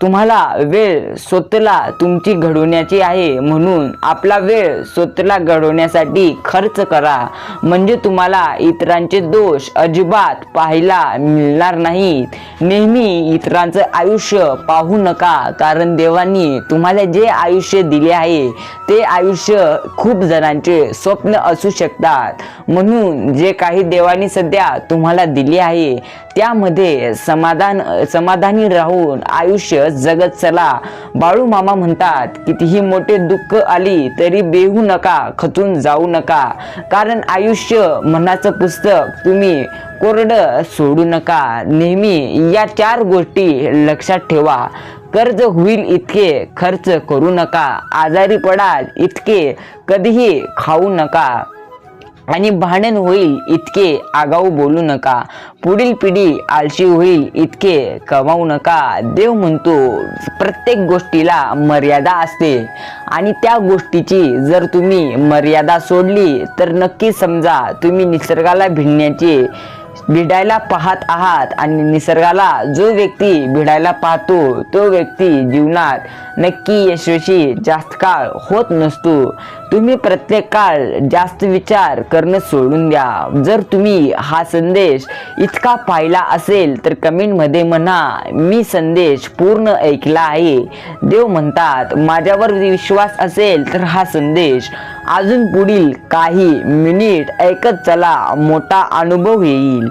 तुम्हाला वेळ स्वतःला तुमची घडवण्याची आहे, म्हणून आपला वेळ स्वतःला घडवण्यासाठी खर्च करा. म्हणजे तुम्हाला इतरांचे दोष अजिबात पाहायला मिळणार नाहीत. नेहमी इतरांचं आयुष्य पाहू नका, कारण देवानी तुम्हाला जे आयुष्य दिले आहे ते आयुष्य खूप जणांचे स्वप्न असू शकतात. म्हणून जे काही देवानी सध्या तुम्हाला दिले आहे त्यामध्ये समाधानी राहून आयुष्य जगत चला. बाळूमामा म्हणतात, कितीही मोठे दुःख आली तरी बेहू नका, खचून जाऊ नका, कारण आयुष्य मनाचं पुस्तक तुम्ही कोरडं सोडू नका. नेहमी या 4 गोष्टी लक्षात ठेवा. कर्ज होईल इतके खर्च करू नका. आजारी पडाल इतके कधीही खाऊ नका. आणि भांडण होईल इतके आगाऊ बोलू नका. पुढील पिढी आळशी होईल इतके कमावू नका. देव म्हणतो, प्रत्येक गोष्टीला मर्यादा असते आणि त्या गोष्टीची जर तुम्ही मर्यादा सोडली तर नक्की समजा तुम्ही निसर्गाला भिडायला पाहत आहात. आणि निसर्गाला जो व्यक्ती भिडायला पाहतो तो व्यक्ती जीवनात नक्की यशस्वी जास्त काळ होत नसतो. तुम्ही प्रत्येक काळ जास्त विचार करणं सोडून द्या. जर तुम्ही हा संदेश इतका पाहिला असेल तर कमेंटमध्ये म्हणा, मी संदेश पूर्ण ऐकला आहे. देव म्हणतात, माझ्यावर विश्वास असेल तर हा संदेश अजून पुढील काही मिनिट ऐकत चला, मोठा अनुभव येईल.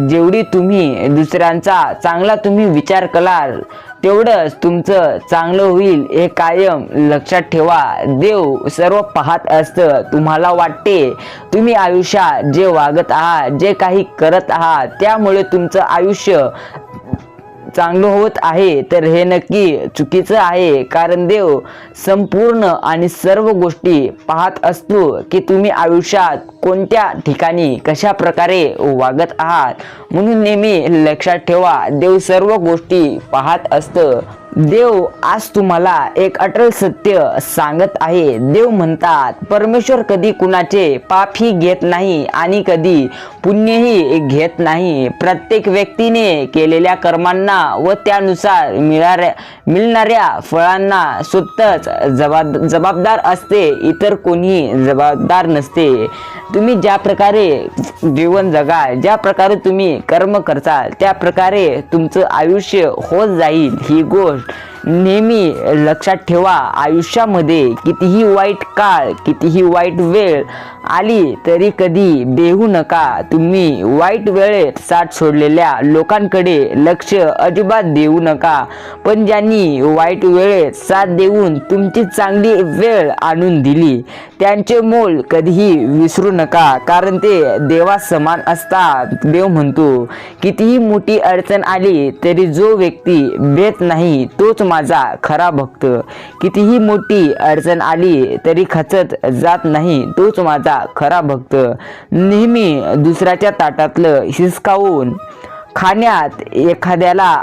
जेवढी तुम्ही दुसऱ्यांचा चांगला तुम्ही विचार कराल तेवढंच तुमचं चांगलं होईल हे कायम लक्षात ठेवा. देव सर्व पाहत असतं. तुम्हाला वाटते तुम्ही आयुष्यात जे वागत आहात, जे काही करत आहात त्यामुळे तुमचं आयुष्य चांगलं होत आहे, तर हे नक्की चुकीचं आहे. कारण देव संपूर्ण आणि सर्व गोष्टी पाहत असतो की तुम्ही आयुष्यात कोणत्या ठिकाणी कशा प्रकारे वागत आहात. म्हणून नेहमी लक्षात ठेवा, देव सर्व गोष्टी पाहत असतं. देव आज तुम्हाला एक अटल सत्य सांगत आहे. देव म्हणतात, परमेश्वर कधी कुणाचे पापही घेत नाही आणि कधी पुण्यही घेत नाही. प्रत्येक व्यक्तीने केलेल्या कर्मांना व त्यानुसार मिळणाऱ्या फळांना स्वतःच जबाबदार असते, इतर कोणी जबाबदार नसते. तुम्ही ज्या प्रकारे जीवन जगाल, ज्या प्रकारे तुम्ही कर्म करताल त्या प्रकारे तुमचं आयुष्य होत जाईल. ही गोष्ट नेहमी लक्षात ठेवा. आयुष्यामध्ये कितीही वाईट काळ, कितीही वाईट वेळ आली तरी कधी बेहू नका. तुम्ही वाईट वेळेत साथ सोडलेल्या लोकांकडे लक्ष अजिबात देऊ नका, पण ज्यांनी वाईट वेळेत साथ देऊन तुमची चांगली वेळ आणून दिली त्यांचे मोल कधीही विसरू नका, कारण ते देवा समान असतात. देव म्हणतो, कितीही मोठी अडचण आली तरी जो व्यक्ती भेट नाही तोच माझा खरा भक्त. कितीही मोठी अडचण आली तरी खचत जात नाही तोच माझा खरा भक्त. नेहमी दुसऱ्याच्या ताटातलं हिसकावून खाण्यात एखाद्याला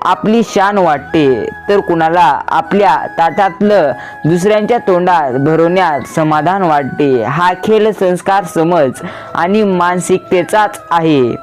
आपली शान वाटते, तर कुणाला आपल्या ताटातलं दुसऱ्यांच्या तोंडात भरवण्यात समाधान वाटते. हा खेळ संस्कार, समज आणि मानसिकतेचाच आहे.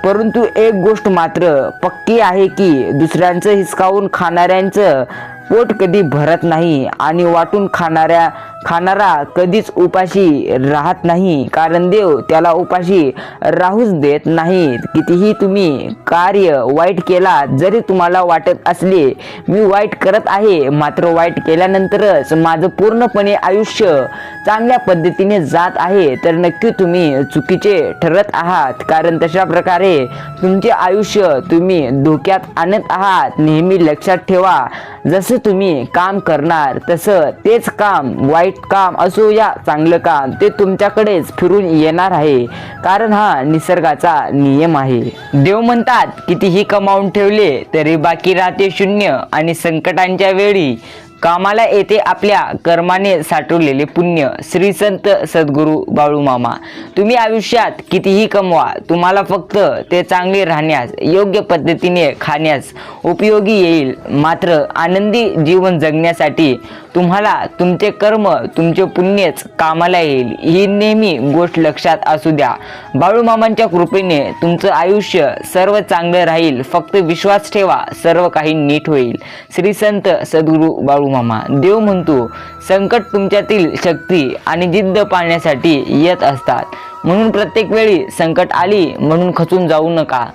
परंतु एक गोष्ट मात्र पक्की आहे की दुसऱ्यांचं हिसकावून खाणाऱ्यांचं पोट कधी भरत नाही आणि वाटून खाणारा कधीच उपाशी राहत नाही, कारण देव त्याला उपाशी राहूच देत नाही. कितीही तुम्ही कार्य वाईट केला, जरी तुम्हाला वाटत असले मी वाईट करत आहे, मात्र वाईट केल्यानंतरच माझं पूर्णपणे आयुष्य चांगल्या पद्धतीने जात आहे, तर नक्की तुम्ही चुकीचे ठरत आहात. कारण तशा प्रकारे तुमचे आयुष्य तुम्ही धोक्यात आणत आहात. नेहमी लक्षात ठेवा, जसं तुम्ही काम करणार तसं तेच काम, वाईट काम असो या चांगलं काम, ते तुमच्याकडेच फिरून येणार आहे, कारण हा निसर्गाचा नियम आहे. देव म्हणतात, कितीही कमावून ठेवले तरी बाकी राहते शून्य आणि संकटांच्या वेळी कामाला येते आपल्या कर्माने साठवलेले पुण्य. श्री संत सद्गुरू बाळूमामा. तुम्ही आयुष्यात कितीही कमवा, तुम्हाला फक्त ते चांगले राहण्यास, योग्य पद्धतीने खाण्यास उपयोगी येईल. मात्र आनंदी जीवन जगण्यासाठी तुम्हाला तुमचे कर्म, तुमचे पुण्यच कामाला येईल. ही नेहमी गोष्ट लक्षात असू द्या. बाळूमामांच्या कृपेने तुमचं आयुष्य सर्व चांगलं राहील. फक्त विश्वास ठेवा, सर्व काही नीट होईल. श्री संत सद्गुरू बाळूमामा. देव म्हणतो, संकट तुमच्यातील शक्ती आणि जिद्द पाळण्यासाठी येत असतात. म्हणून प्रत्येक वेळी संकट आली म्हणून खचून जाऊ नका.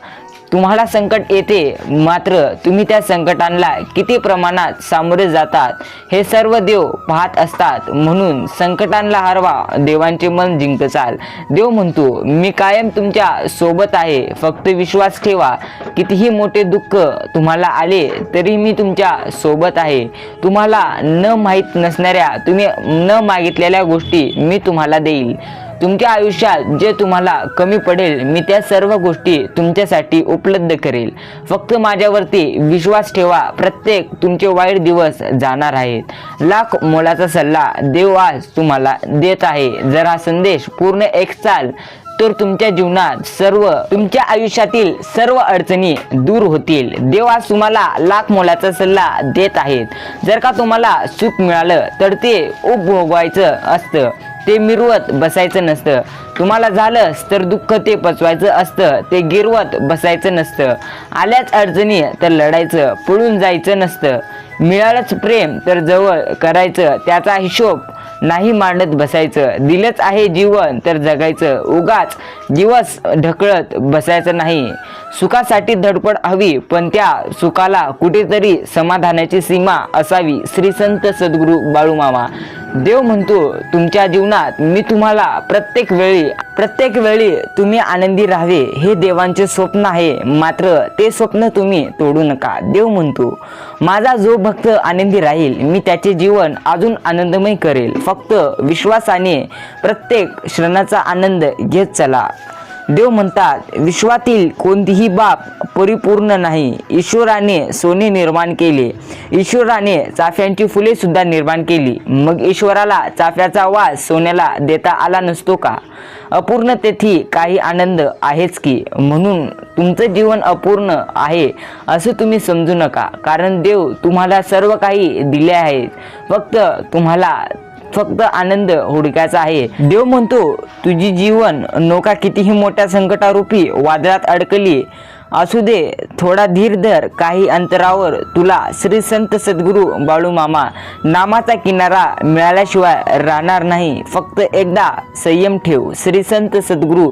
तुम्हाला संकट येते, मात्र तुम्ही त्या संकटांना किती प्रमाणात सामोरे जातात हे सर्व देव पाहत असतात. म्हणून संकटांना हरवा, देवांचे मन जिंकचाल. देव म्हणतो, मी कायम तुमच्या सोबत आहे, फक्त विश्वास ठेवा. कितीही मोठे दुःख तुम्हाला आले तरी मी तुमच्या सोबत आहे. तुम्हाला न माहीत नसणाऱ्या, तुम्ही न मागितलेल्या गोष्टी मी तुम्हाला देईल. तुमच्या आयुष्यात जे तुम्हाला कमी पडेल मी त्या सर्व गोष्टी तुमच्यासाठी उपलब्ध करेल. फक्त माझ्यावरती विश्वास ठेवा. प्रत्येक तुमचे वाईट दिवस जाणार आहेत. लाख मोलाचा सल्ला देव आज तुम्हाला देत आहे. जर हा संदेश पूर्ण ऐकचाल तर तुमच्या जीवनात तुमच्या आयुष्यातील सर्व अडचणी दूर होतील. देव आज तुम्हाला लाख मोलाचा सल्ला देत आहेत. जर का तुम्हाला सुख मिळालं तर ते उपभोगायचं असतं, ते मिरवत बसायचं नसतं. तुम्हाला झालंच तर दुःख ते पचवायचं असतं, ते गिरवत बसायचं नसतं. आल्याच अडचणी तर लढायचं, पळून जायचं नसतं. मिळालंच प्रेम तर जवळ करायचं, त्याचा हिशोब नाही मांडत बसायचं. दिलंच आहे जीवन तर जगायचं. उगाच दिवस ढकलत बसायचं नाही. सुखासाठी धडपड हवी, पण त्या सुखाला कुठेतरी समाधानाची सीमा असावी. श्री संत सद्गुरू बाळूमामा. देव म्हणतो तुमच्या जीवनात मी तुम्हाला प्रत्येक वेळी तुम्ही आनंदी राहावे हे देवांचे स्वप्न आहे. मात्र ते स्वप्न तुम्ही तोडू नका. देव म्हणतो माझा जो भक्त आनंदी राहील मी त्याचे जीवन अजून आनंदमय करेल. फक्त विश्वासाने प्रत्येक क्षणाचा आनंद घेत चला. देव म्हणतात विश्वातील कोणतीही बाब परिपूर्ण नाही. ईश्वराने सोने निर्माण केले, ईश्वराने चाफ्यांची फुले सुद्धा निर्माण केली. मग ईश्वराला चाफ्याचा वास सोन्याला देता आला नसतो का? अपूर्णतेतही काही आनंद आहेच की. म्हणून तुमचं जीवन अपूर्ण आहे असं तुम्ही समजू नका, कारण देव तुम्हाला सर्व काही दिले आहे. तुम्हाला फक्त आनंद हुडकायचा आहे. देव म्हणतो तुझी जीवन नौका कितीही मोठ्या संकटारूपी वादळात अडकली असू दे, थोडा धीर धर. काही अंतरावर तुला श्री संत सद्गुरू बाळूमामा नामाचा किनारा मिळाल्याशिवाय राहणार नाही. फक्त एकदा संयम ठेव. श्री संत सद्गुरू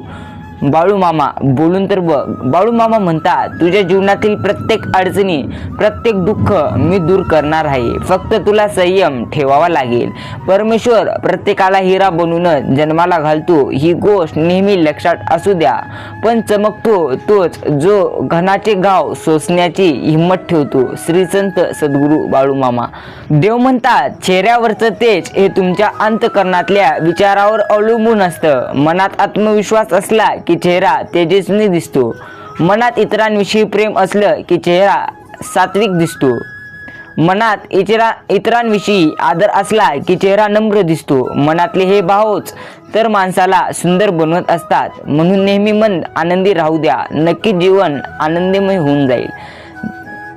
बाळूमामा बोलून तर बघ. बाळूमामा म्हणतात तुझ्या जीवनातील प्रत्येक अडचणी, प्रत्येक दुःख मी दूर करणार आहे. फक्त तुला संयम ठेवावा लागेल. परमेश्वर प्रत्येकाला हिरा बनवून जन्माला घालतो ही गोष्ट नेहमी लक्षात असू द्या. पण चमकतो तोच जो घनाचे गाव सोसण्याची हिंमत ठेवतो. श्री संत सद्गुरू बाळूमामा. देव म्हणतात चेहऱ्यावरचं तेज हे तुमच्या अंतःकरणातल्या विचारावर अवलंबून असतं. मनात आत्मविश्वास असला की चेहरा तेजस्वी दिसतो. मनात इतरांविषयी प्रेम असलं की चेहरा सात्विक दिसतो. मनात इतरांविषयी आदर असला की चेहरा नम्र दिसतो. मनातले हे भावच तर माणसाला सुंदर बनवत असतात. म्हणून नेहमी मन आनंदी राहू द्या. नक्की जीवन आनंदमय होऊन जाईल.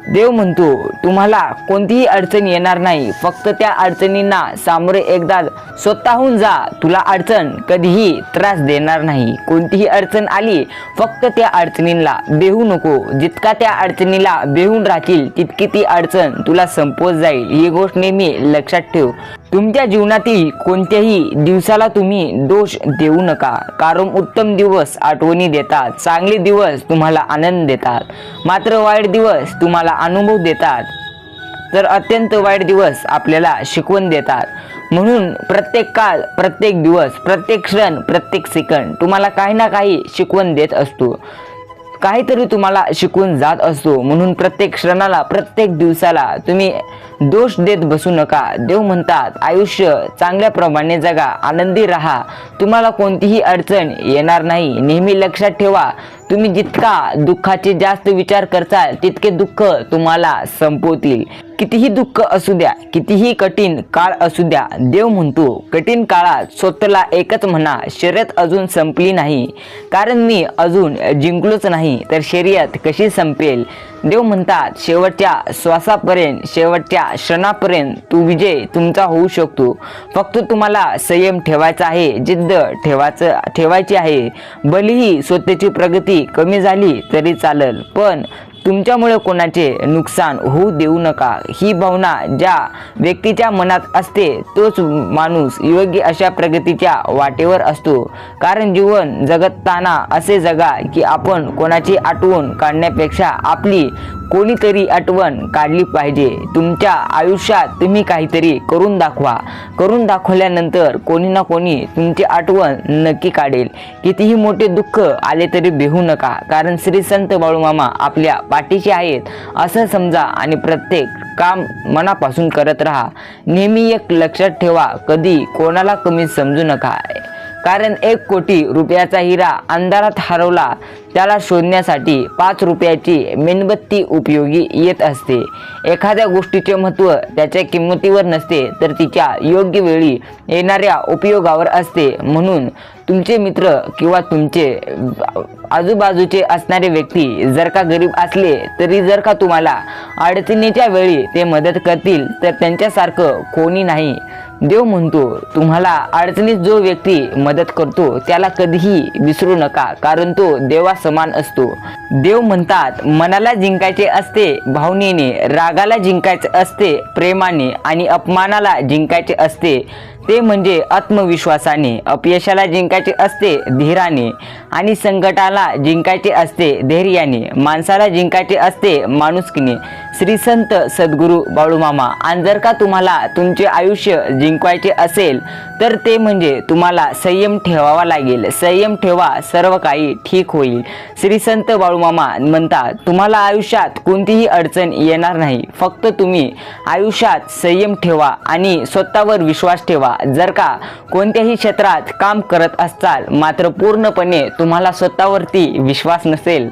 देव म्हणतो तुम्हाला कोणतीही अडचण येणार नाही. फक्त त्या अडचणींना सामोरे एकदा स्वतःहून जा. तुला अडचण कधीही त्रास देणार नाही. कोणतीही अडचण आली फक्त त्या अडचणींना बेहू नको. जितका त्या अडचणीला बेहून राहतील तितकी ती अडचण तुला संपवत जाईल. ही गोष्ट नेहमी लक्षात ठेव. तुमच्या जीवनातील कोणत्याही दिवसाला तुम्ही दोष देऊ नका, कारण उत्तम दिवस आठवणी देतात. चांगले दिवस तुम्हाला आनंद देतात, मात्र वाईट दिवस तुम्हाला अनुभव देतात. तर अत्यंत वाईट दिवस आपल्याला शिकवण देतात. म्हणून प्रत्येक काळ, प्रत्येक दिवस, प्रत्येक क्षण, प्रत्येक सेकंद तुम्हाला काही ना काही शिकवण देत असतो. काहीतरी तुम्हाला शिकून जात असतो. म्हणून प्रत्येक क्षणाला, प्रत्येक दिवसाला तुम्ही दोष देत बसू नका. देव म्हणतात आयुष्य चांगल्याप्रमाणे जगा, आनंदी राहा. तुम्हाला कोणतीही अडचण येणार नाही. नेहमी लक्षात ठेवा, तुम्ही जितका दुःखाचे जास्त विचार करताल तितके दुःख तुम्हाला संपवतील. कितीही दुःख असू द्या, कितीही कठीण काळ असू द्या. देव म्हणतो कठीण काळात स्वतःला एकच म्हणा, शर्यत अजून संपली नाही, कारण मी अजून जिंकलोच नाही तर शर्यत कशी संपेल. देव म्हणतात शेवटच्या श्वासापर्यंत, शेवटच्या क्षणापर्यंत तू विजय तुमचा होऊ शकतो. फक्त तुम्हाला संयम ठेवायचा आहे, जिद्द ठेवायची आहे. भलेही स्वतःची प्रगती कमी झाली तरी चालेल, पण तुमच्यामुळे कोणाचे नुकसान होऊ देऊ नका. ही भावना ज्या व्यक्तीच्या मनात असते तोच माणूस योग्य अशा प्रगतीच्या वाटेवर असतो. कारण जीवन जगताना असे जगा की आपण कोणाची आठवण काढण्यापेक्षा आपली कोणीतरी आठवण काढली पाहिजे. तुमच्या आयुष्यात तुम्ही काहीतरी करून दाखवा. करून दाखवल्यानंतर कोणी ना कोणी तुमची आठवण नक्की काढेल. कितीही मोठे दुःख आले तरी बेहू नका, कारण श्री संत बाळूमामा आपल्या पाठीशी आहेत असं समजा आणि प्रत्येक काम मनापासून करत राहा. नेहमी एक लक्षात ठेवा, कधी कोणाला कमी समजू नका. कारण 1 कोटी रुपयाचा हिरा अंधारात हरवला त्याला शोधण्यासाठी 5 रुपयाची मेणबत्ती उपयोगी येत असते. एखाद्या गोष्टीचे महत्त्व त्याच्या किंमतीवर नसते, तर तिच्या योग्य वेळी येणाऱ्या उपयोगावर असते. म्हणून तुमचे मित्र किंवा तुमचे आजूबाजूचे असणारे व्यक्ती जर का गरीब असले तरी जर का तुम्हाला अडचणीच्या वेळी ते मदत करतील तर त्यांच्यासारखं कोणी नाही. देव म्हणतो तुम्हाला अडचणीत जो व्यक्ती मदत करतो त्याला कधीही विसरू नका, कारण तो देवा समान असतो. देव म्हणतात मनाला जिंकायचे असते भावनेने, रागाला जिंकायचे असते प्रेमाने आणि अपमानाला जिंकायचे असते ते म्हणजे आत्मविश्वासाने. अपयशाला जिंकायचे असते धीराने आणि संकटाला जिंकायचे असते धैर्याने. माणसाला जिंकायचे असते माणुसकीने. श्री संत सद्गुरू बाळूमामा. आणि जर का तुम्हाला तुमचे आयुष्य जिंकवायचे असेल तर ते म्हणजे तुम्हाला संयम ठेवावा लागेल. संयम ठेवा, सर्व काही ठीक होईल. श्री संत बाळूमामा म्हणतात, तुम्हाला आयुष्यात कोणतीही अडचण येणार नाही. फक्त तुम्ही आयुष्यात संयम ठेवा आणि स्वतःवर विश्वास ठेवा. जर का कोणत्याही क्षेत्रात काम करत असाल मात्र पूर्णपणे तुम्हाला स्वतःवरती विश्वास नसेल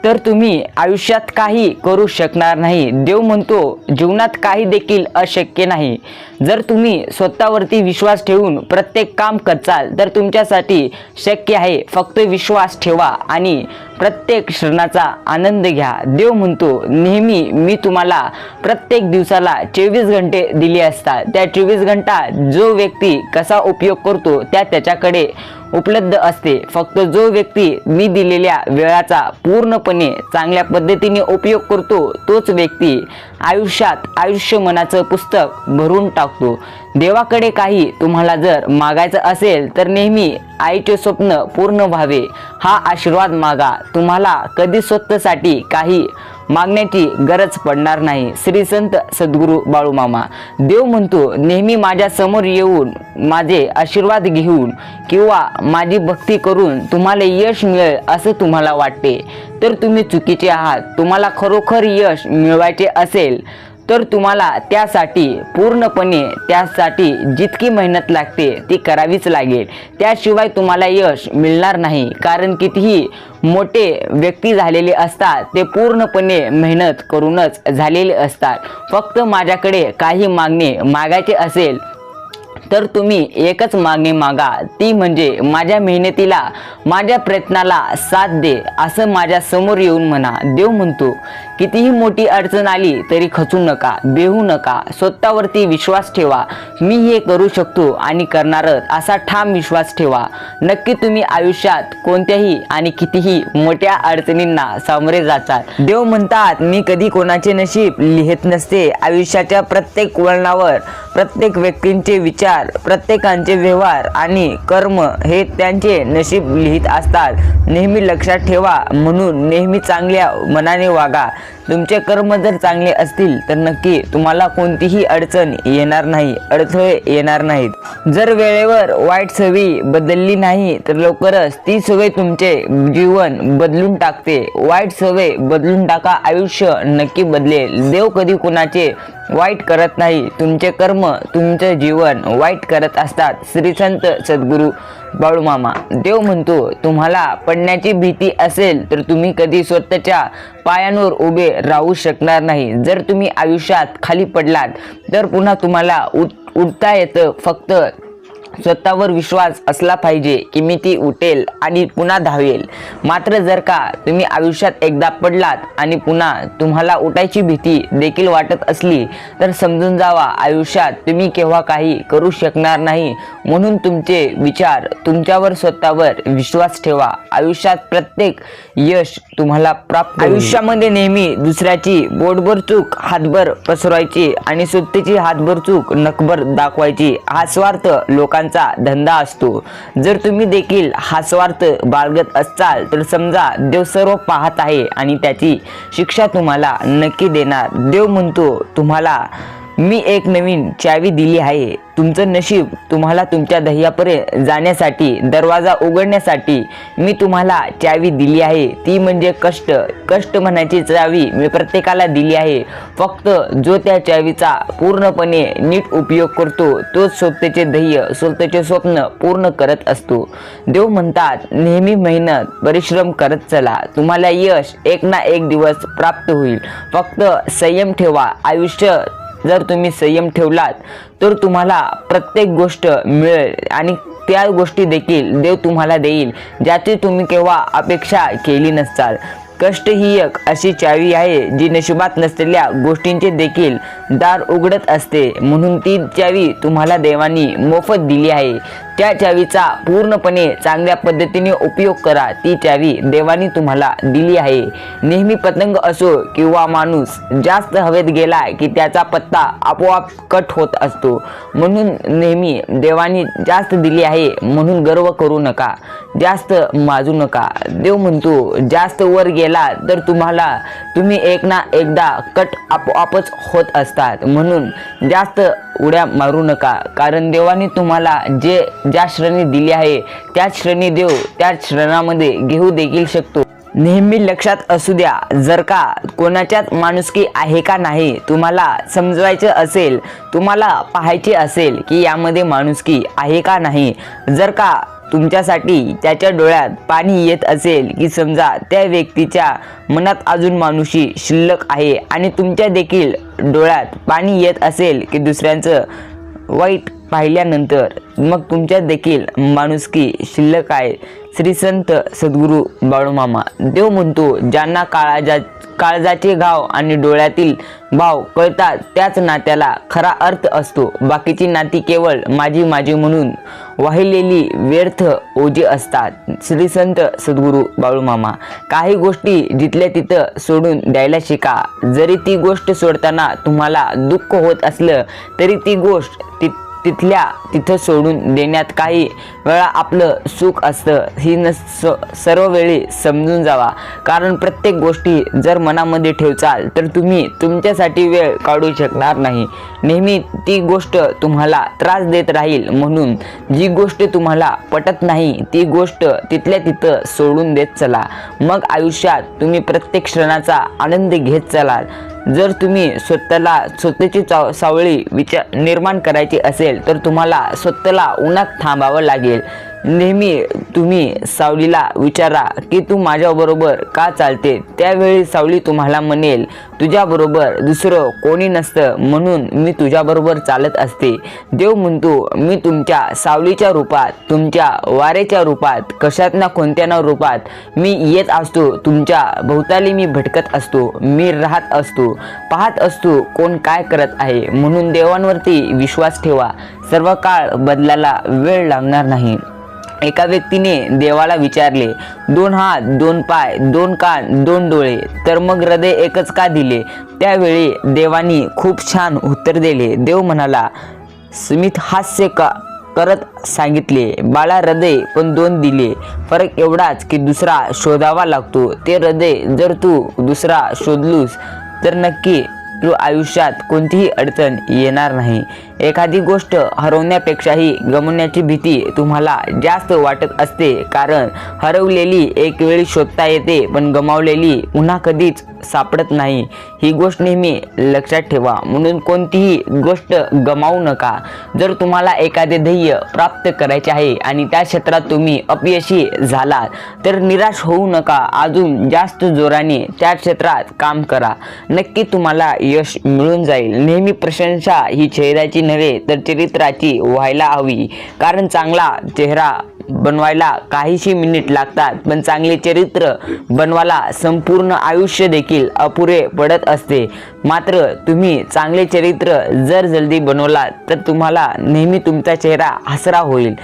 तर तुम्ही आयुष्यात काही करू शकणार नाही. देव म्हणतो जीवनात काही देखील अशक्य नाही. जर तुम्ही स्वतःवरती विश्वास ठेवून प्रत्येक काम करचाल तर तुमच्यासाठी शक्य आहे. फक्त विश्वास ठेवा आणि प्रत्येक क्षणाचा आनंद घ्या. देव म्हणतो नेहमी मी तुम्हाला प्रत्येक दिवसाला 24 घंटे दिले असतात. त्या 24 घंटा जो व्यक्ती कसा उपयोग करतो त्याच्याकडे उपलब्ध असते. फक्त जो व्यक्ती मी दिलेल्या वेळाचा पूर्णपणे चांगल्या पद्धतीने उपयोग करतो तोच व्यक्ती आयुष्यात आयुष्य मनाचं पुस्तक भरून टाकतो. देवाकडे काही तुम्हाला जर मागायचं असेल तर नेहमी आईचे स्वप्न पूर्ण व्हावे हा आशीर्वाद मागा. तुम्हाला कधी स्वतःसाठी काही मागण्याची गरज पडणार नाही. श्री संत सद्गुरू बाळूमामा. देव म्हणतो नेहमी माझ्या समोर येऊन माझे आशीर्वाद घेऊन किंवा माझी भक्ती करून तुम्हाला यश मिळेल असं तुम्हाला वाटते तर तुम्ही चुकीचे आहात. तुम्हाला खरोखर यश मिळवायचे असेल तर तुम्हाला त्यासाठी पूर्णपणे त्यासाठी जितकी मेहनत लागते ती करावीच लागेल. त्याशिवाय तुम्हाला यश मिळणार नाही. कारण कितीही मोठे व्यक्ती झालेले असतात ते पूर्णपणे मेहनत करूनच झालेले असतात. फक्त माझ्याकडे काही मागायचे असेल तर तुम्ही एकच मागणी मागा, ती म्हणजे माझ्या मेहनतीला माझ्या प्रयत्नाला साथ दे असं माझ्या समोर येऊन म्हणा. देव म्हणतो कितीही मोठी अडचण आली तरी खचू नका, बेहू नका. स्वतःवरती विश्वास ठेवा. मी हे करू शकतो आणि करणारच असा ठाम विश्वास ठेवा. नक्की तुम्ही आयुष्यात कोणत्याही आणि कितीही मोठ्या अडचणींना सामोरे जाचाल. देव म्हणतात मी कधी कोणाचे नशीब लिहित नसते. आयुष्याच्या प्रत्येक वळणावर प्रत्येक व्यक्तींचे विचार, प्रत्येकांचे व्यवहार आणि कर्म हे त्यांचे नशीब लिहित असतात. नेहमी लक्षात ठेवा. म्हणून नेहमी चांगल्या मनाने वागा. तुमचे कर्म जर चांगले असतील तर नक्की तुम्हाला कोणतीही अडचण येणार नाही, अडथळे येणार नाहीत. जर वेळेवर वाईट सवयी बदलली नाही तर लवकरच ती सवय तुमचे जीवन बदलून टाकते. वाईट सवय बदलून टाका, आयुष्य नक्की बदलेल. देव कधी कुणाचे वाईट करत नाही. तुमचे कर्म तुमचे जीवन वाईट करत असतात. श्री संत सद्गुरू बाळूमामा. देव म्हणतो तुम्हाला पडण्याची भीती असेल तर तुम्ही कधी स्वतःच्या पायांवर उभे राहू शकणार नाही. जर तुम्ही आयुष्यात खाली पडलात तर पुन्हा तुम्हाला उठता येतं. फक्त स्वतःवर विश्वास असला पाहिजे की मी ती उठेल आणि पुन्हा धावेल. मात्र जर का तुम्ही आयुष्यात एकदा पडलात आणि पुन्हा तुम्हाला उठायची भीती देखील वाटत असली तर समजून जावा आयुष्यात तुम्ही केव्हा काही करू शकणार नाही. म्हणून तुमचे विचार, तुमच्यावर स्वतःवर विश्वास ठेवा. आयुष्यात प्रत्येक यश तुम्हाला प्राप्त. आयुष्यामध्ये नेहमी दुसऱ्याची बोटभर चूक हातभर पसरवायची आणि स्वतःची हातभर चूक नखभर दाखवायची हा स्वार्थ लोकांचा धंदा असतो. जर तुम्ही देखील हा स्वार्थ बाळगत असाल तर समजा देव सर्व पाहत आहे आणि त्याची शिक्षा तुम्हाला नक्की देणार. देव म्हणतो तुम्हाला मी एक नवीन चावी दिली आहे. तुमचं नशीब तुम्हाला तुमच्या ध्येयापर्यंत जाण्यासाठी, दरवाजा उघडण्यासाठी मी तुम्हाला चावी दिली आहे. ती म्हणजे कष्ट. कष्ट म्हणायची चावी मी प्रत्येकाला दिली आहे. फक्त जो त्या चावीचा पूर्णपणे नीट उपयोग करतो तोच स्वतःचे ध्येय, स्वतःचे स्वप्न पूर्ण करत असतो. देव म्हणतात नेहमी मेहनत, परिश्रम करत चला. तुम्हाला यश एक ना एक दिवस प्राप्त होईल. फक्त संयम ठेवा. आयुष्य जर तुम्ही संयम ठेवलात तर तुम्हाला प्रत्येक गोष्ट मिळेल आणि त्या गोष्टी देखील देव तुम्हाला देईल ज्याची तुम्ही केव्हा अपेक्षा केली नसाल. कष्ट ही एक अशी चावी आहे जी नशिबात नसलेल्या गोष्टींचे देखील दार उघडत असते. म्हणून ती चावी तुम्हाला देवानी मोफत दिली आहे. त्या चावीचा पूर्णपणे चांगल्या पद्धतीने उपयोग करा. ती चावी देवानी तुम्हाला दिली आहे. नेहमी पतंग असो किंवा माणूस जास्त हवेत गेला की त्याचा पत्ता आपोआप कट होत असतो. म्हणून नेहमी देवानी जास्त दिली आहे म्हणून गर्व करू नका, जास्त माजू नका. देव म्हणतो जास्त वर गेला तर तुम्ही एक ना एकदा कट आपोआपच होत असतात. म्हणून जास्त उड्या मारू नका, कारण देवाने तुम्हाला ज्या श्रेणी दिली आहे त्याच श्रेणी देव त्याच श्रेणामध्ये घेऊ देखील शकतो. नेहमी लक्षात असू द्या, जर का कोणाच्यात माणुसकी आहे का नाही तुम्हाला समजवायचं असेल, तुम्हाला पाहायचे असेल की यामध्ये माणुसकी आहे का नाही. जर का तुमच्यासाठी त्याच्या डोळ्यात पाणी येत असेल की समजा त्या व्यक्तीच्या मनात अजून माणुशी शिल्लक आहे, आणि तुमच्या देखील डोळ्यात पाणी येत असेल की दुसऱ्यांचं वाईट पाहिल्यानंतर मग तुमच्यात देखील माणुसकी शिल्लक आहे. श्री संत सद्गुरू बाळूमामा. देव म्हणतो ज्यांना काळजाचे घाव आणि डोळ्यातील भाव कळतात त्याच नात्याला खरा अर्थ असतो. बाकीची नाती केवळ माझी माझी म्हणून वाहिलेली व्यर्थ ओझे असतात. श्री संत सद्गुरू बाळूमामा. काही गोष्टी जिथल्या तिथं सोडून द्यायला शिका. जरी ती गोष्ट सोडताना तुम्हाला दुःख होत असलं तरी ती गोष्ट तिथल्या तिथं सोडून देण्यात काही वेळा आपलं सुख असतं. ही सर्व वेळी समजून जावा, कारण प्रत्येक गोष्टी जर मनामध्ये ठेवचाल तर तुम्ही तुमच्यासाठी वेळ काढू शकणार नाही. नेहमी ती गोष्ट तुम्हाला त्रास देत राहील. म्हणून जी गोष्ट तुम्हाला पटत नाही ती गोष्ट तिथल्या तिथं सोडून देत चला. मग आयुष्यात तुम्ही प्रत्येक क्षणाचा आनंद घेत चलाल. जर तुम्ही स्वतःची सावळी निर्माण करायची असेल तर तुम्हाला स्वतःला उन्हात थांबावं लागेल. नेहमी तुम्ही सावलीला विचारा की तू माझ्याबरोबर का चालते. त्यावेळी सावली तुम्हाला म्हणेल तुझ्याबरोबर दुसरं कोणी नसतं म्हणून मी तुझ्याबरोबर चालत असते. देव म्हणतो मी तुमच्या सावलीच्या रूपात, तुमच्या वाऱ्याच्या रूपात, कशात ना कोणत्या ना रूपात मी येत असतो. तुमच्या भोवताली मी भटकत असतो. मी राहत असतो, पाहत असतो कोण काय करत आहे. म्हणून देवांवरती विश्वास ठेवा. सर्व काळ बदलायला वेळ लागणार नाही. एका व्यक्तीने देवाला विचारले, 2 हात, 2 पाय, 2 कान, 2 डोळे, तर मग हृदय एकच का दिले. त्यावेळी देवानी खूप छान उत्तर दिले. देव म्हणाला, स्मित हास्य करत सांगितले, बाळा हृदय पण 2 दिले. फरक एवढाच की दुसरा शोधावा लागतो. ते हृदय जर तू दुसरा शोधलूस तर नक्की तू आयुष्यात कोणतीही अडचण येणार नाही. एखादी गोष्ट हरवण्यापेक्षाही गमावण्याची भीती तुम्हाला जास्त वाटत असते, कारण हरवलेली एक वेळी शोधता येते पण गमावलेली पुन्हा कधीच सापडत नाही. ही गोष्ट नेहमी लक्षात ठेवा. म्हणून कोणतीही गोष्ट गमावू नका. जर तुम्हाला एखादे ध्येय प्राप्त करायचे आहे आणि त्या क्षेत्रात तुम्ही अपयशी झालात तर निराश होऊ नका. अजून जास्त जोराने त्या क्षेत्रात काम करा. नक्की तुम्हाला यश मिळून जाईल. नेहमी प्रशंसा ही चेहऱ्याची नव्हे तर चरित्राची व्हायला हवी, कारण चांगला चेहरा बनवायला काहीशी मिनिट लागतात पण चांगले चरित्र बनवायला संपूर्ण आयुष्य देखील अपुरे पडत असते. मात्र तुम्ही चांगले चरित्र जर जल्दी बनवलात तर तुम्हाला नेहमी तुमचा चेहरा हसरा होईल.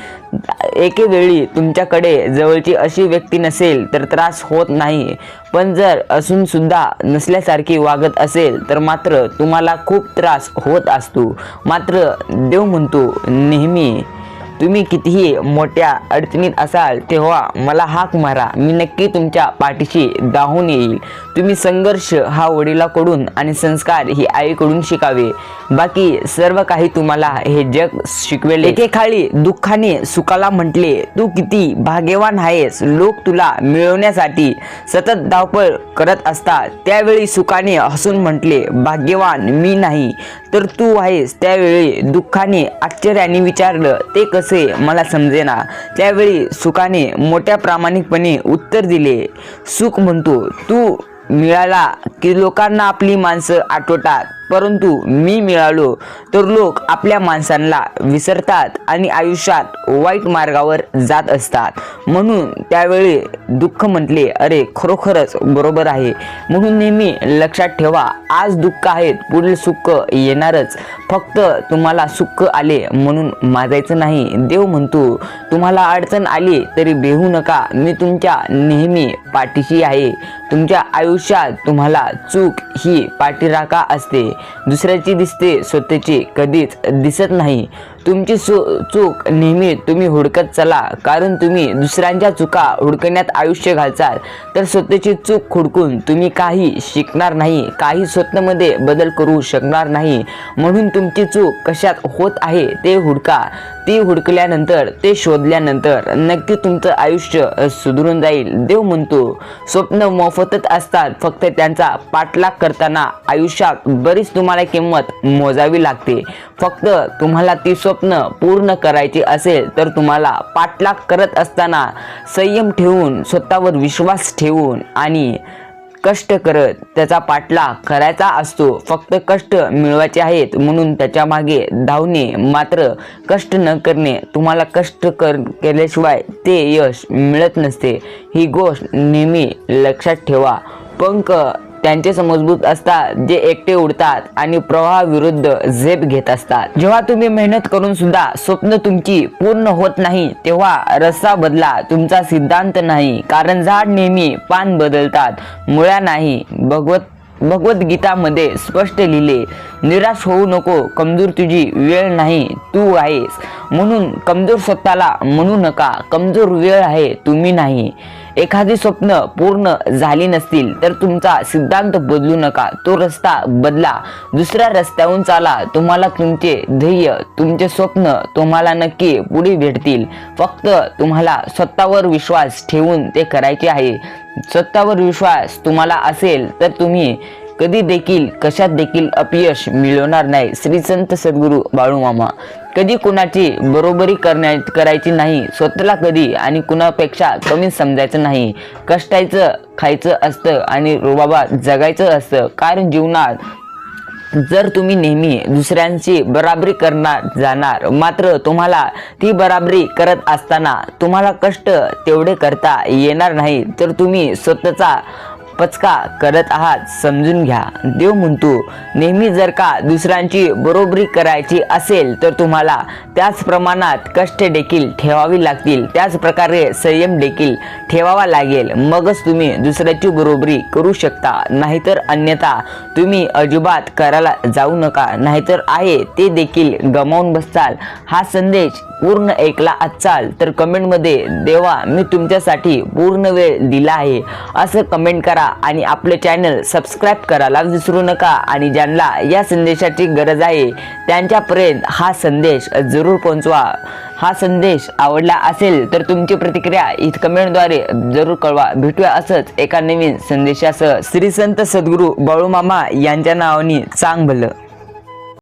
एके वेळी तुमच्याकडे जवळची अशी व्यक्ती नसेल तर त्रास होत नाही, पण जर असून सुद्धा नसल्यासारखी वागत असेल तर मात्र तुम्हाला खूप त्रास होत असतो. मात्र देव म्हणतो नेहमी तुम्ही कितीही मोठ्या अडचणीत असाल तेव्हा मला हाक मारा, मी नक्की तुमच्या पाठीशी धावून येईल. तुम्ही संघर्ष हा वडिलांकडून आणि संस्कार ही आईकडून शिकावे. बाकी सर्व काही तुम्हाला हे जग शिकवेल. एकेकाळी दुःखाने सुखाला म्हटले, तू किती भाग्यवान आहेस. लोक तुला मिळवण्यासाठी सतत धावपळ करत असतात. त्यावेळी सुखाने हसून म्हटले, भाग्यवान मी नाही तर तू आहेस. त्यावेळी दुःखाने आश्चर्याने विचारलं, ते कसे मला समजेना. त्यावेळी सुखाने मोठ्या प्रामाणिकपणे उत्तर दिले, सुख म्हणतो तू मिळाला की लोकांना आपली माणसं आठवतात, परंतु मी मिळालो तर लोक आपल्या माणसांना विसरतात आणि आयुष्यात वाईट मार्गावर जात असतात. म्हणून त्यावेळी दुःख म्हटले, अरे खरोखरच बरोबर आहे. म्हणून नेहमी लक्षात ठेवा, आज दुःख आहे, पुढील सुख येणारच. फक्त तुम्हाला सुख आले म्हणून माजायचं नाही. देव म्हणतो, तुम्हाला अडचण आली तरी भेऊ नका, मी तुमच्या नेहमी पाठीशी आहे. तुमच्या आयुष्यात तुम्हाला चूक ही पाठीराखा असते. दुसऱ्याची दिसते, स्वतःची कधीच दिसत नाही. तुमची चूक नेहमी तुम्ही हुडकत चला, कारण तुम्ही दुसऱ्यांच्या चुका हुडकण्यात आयुष्य घालचाल तर स्वतःची चूक हुडकून तुम्ही काही शिकणार नाही, काही स्वतःमध्ये बदल करू शकणार नाही. म्हणून तुमची चूक कशात होत आहे ते हुडका. ती हुडकल्यानंतर, ते शोधल्यानंतर नक्की तुमचं आयुष्य सुधरून जाईल. देव म्हणतो, स्वप्न मोफतच असतात, फक्त त्यांचा पाठलाग करताना आयुष्यात बरीच तुम्हाला किंमत मोजावी लागते. फक्त तुम्हाला ती स्वप्न पूर्ण करायची असेल तर तुम्हाला पाठलाग करत असताना संयम ठेवून, स्वतःवर विश्वास ठेवून आणि कष्ट करत त्याचा पाठलाग करायचा असतो. फक्त कष्ट मिळवायचे आहेत म्हणून त्याच्या मागे धावणे, मात्र कष्ट न करणे. तुम्हाला कष्ट केल्याशिवाय ते यश मिळत नसते. ही गोष्ट नेहमी लक्षात ठेवा. पंख त्यांचेच मजबूत असतात जे एकटे उडतात आणि प्रवाहाविरुद्ध झेप घेत असतात. जेव्हा तुम्ही मेहनत करून सुद्धा स्वप्न तुमची पूर्ण होत नाही तेव्हा रस्ता बदला, तुमचा सिद्धांत नाही. कारण झाड नेहमी पान बदलतात, मुळ्या नाही. भगवद्गीतामध्ये स्पष्ट लिहिले, निराश होऊ नको, कमजोर तुझी वेळ नाही, तू आहेस. म्हणून कमजोर स्वतःला म्हणू नका, कमजोर वेळ आहे, तुम्ही नाही. एखादी स्वप्न पूर्ण झाली नसतील तर तुमचा सिद्धांत बदलू नका, तो रस्ता बदला, दुसऱ्या रस्त्यावरून चाला. तुम्हाला तुमचे ध्येय, तुमचे स्वप्न तुम्हाला नक्की पुढे भेटतील. फक्त तुम्हाला स्वतःवर विश्वास ठेवून ते करायचे आहे. स्वतःवर विश्वास तुम्हाला असेल तर तुम्ही कधी देखील कशात देखील अपयश मिळवणार नाही. श्री संत सद्गुरू बाळूमामा. कधी कुणाची बरोबरी करायची नाही, स्वतःला कधी आणि कुणापेक्षा कमी समजायचं नाही. कष्टायचं खायचं असतं आणि रुबाबात जगायचं असतं. कारण जीवनात जर तुम्ही नेहमी दुसऱ्यांची बराबरी करणार जाणार, मात्र तुम्हाला ती बराबरी करत असताना तुम्हाला कष्ट तेवढे करता येणार नाही, तर तुम्ही स्वतःचा पचका करत आहात, समजून घ्या. देव म्हणतो, नेहमी जर का दुसऱ्यांची बरोबरी करायची असेल तर तुम्हाला त्याच प्रमाणात कष्ट देखील ठेवावी लागतील, त्याच प्रकारे संयम देखील ठेवावा लागेल. मगच तुम्ही दुसऱ्याची बरोबरी करू शकता. नाहीतर अन्यथा तुम्ही अजिबात करायला जाऊ नका, नाहीतर आहे ते देखील गमावून बसताल. हा संदेश पूर्ण ऐकला असाल तर कमेंटमध्ये देवा मी तुमच्यासाठी पूर्ण वेळ दिला आहे असं कमेंट करा आणि आपले चॅनल सबस्क्राईब करायला विसरू नका. आणि ज्यांना या संदेशाची गरज आहे त्यांच्यापर्यंत हा संदेश जरूर पोहोचवा. हा संदेश आवडला असेल तर तुमची प्रतिक्रिया इथं कमेंटद्वारे जरूर कळवा. भेटूया असंच एका नवीन संदेशासह. श्री संत सद्गुरू बाळूमामा यांच्या नावाने चांग भलं.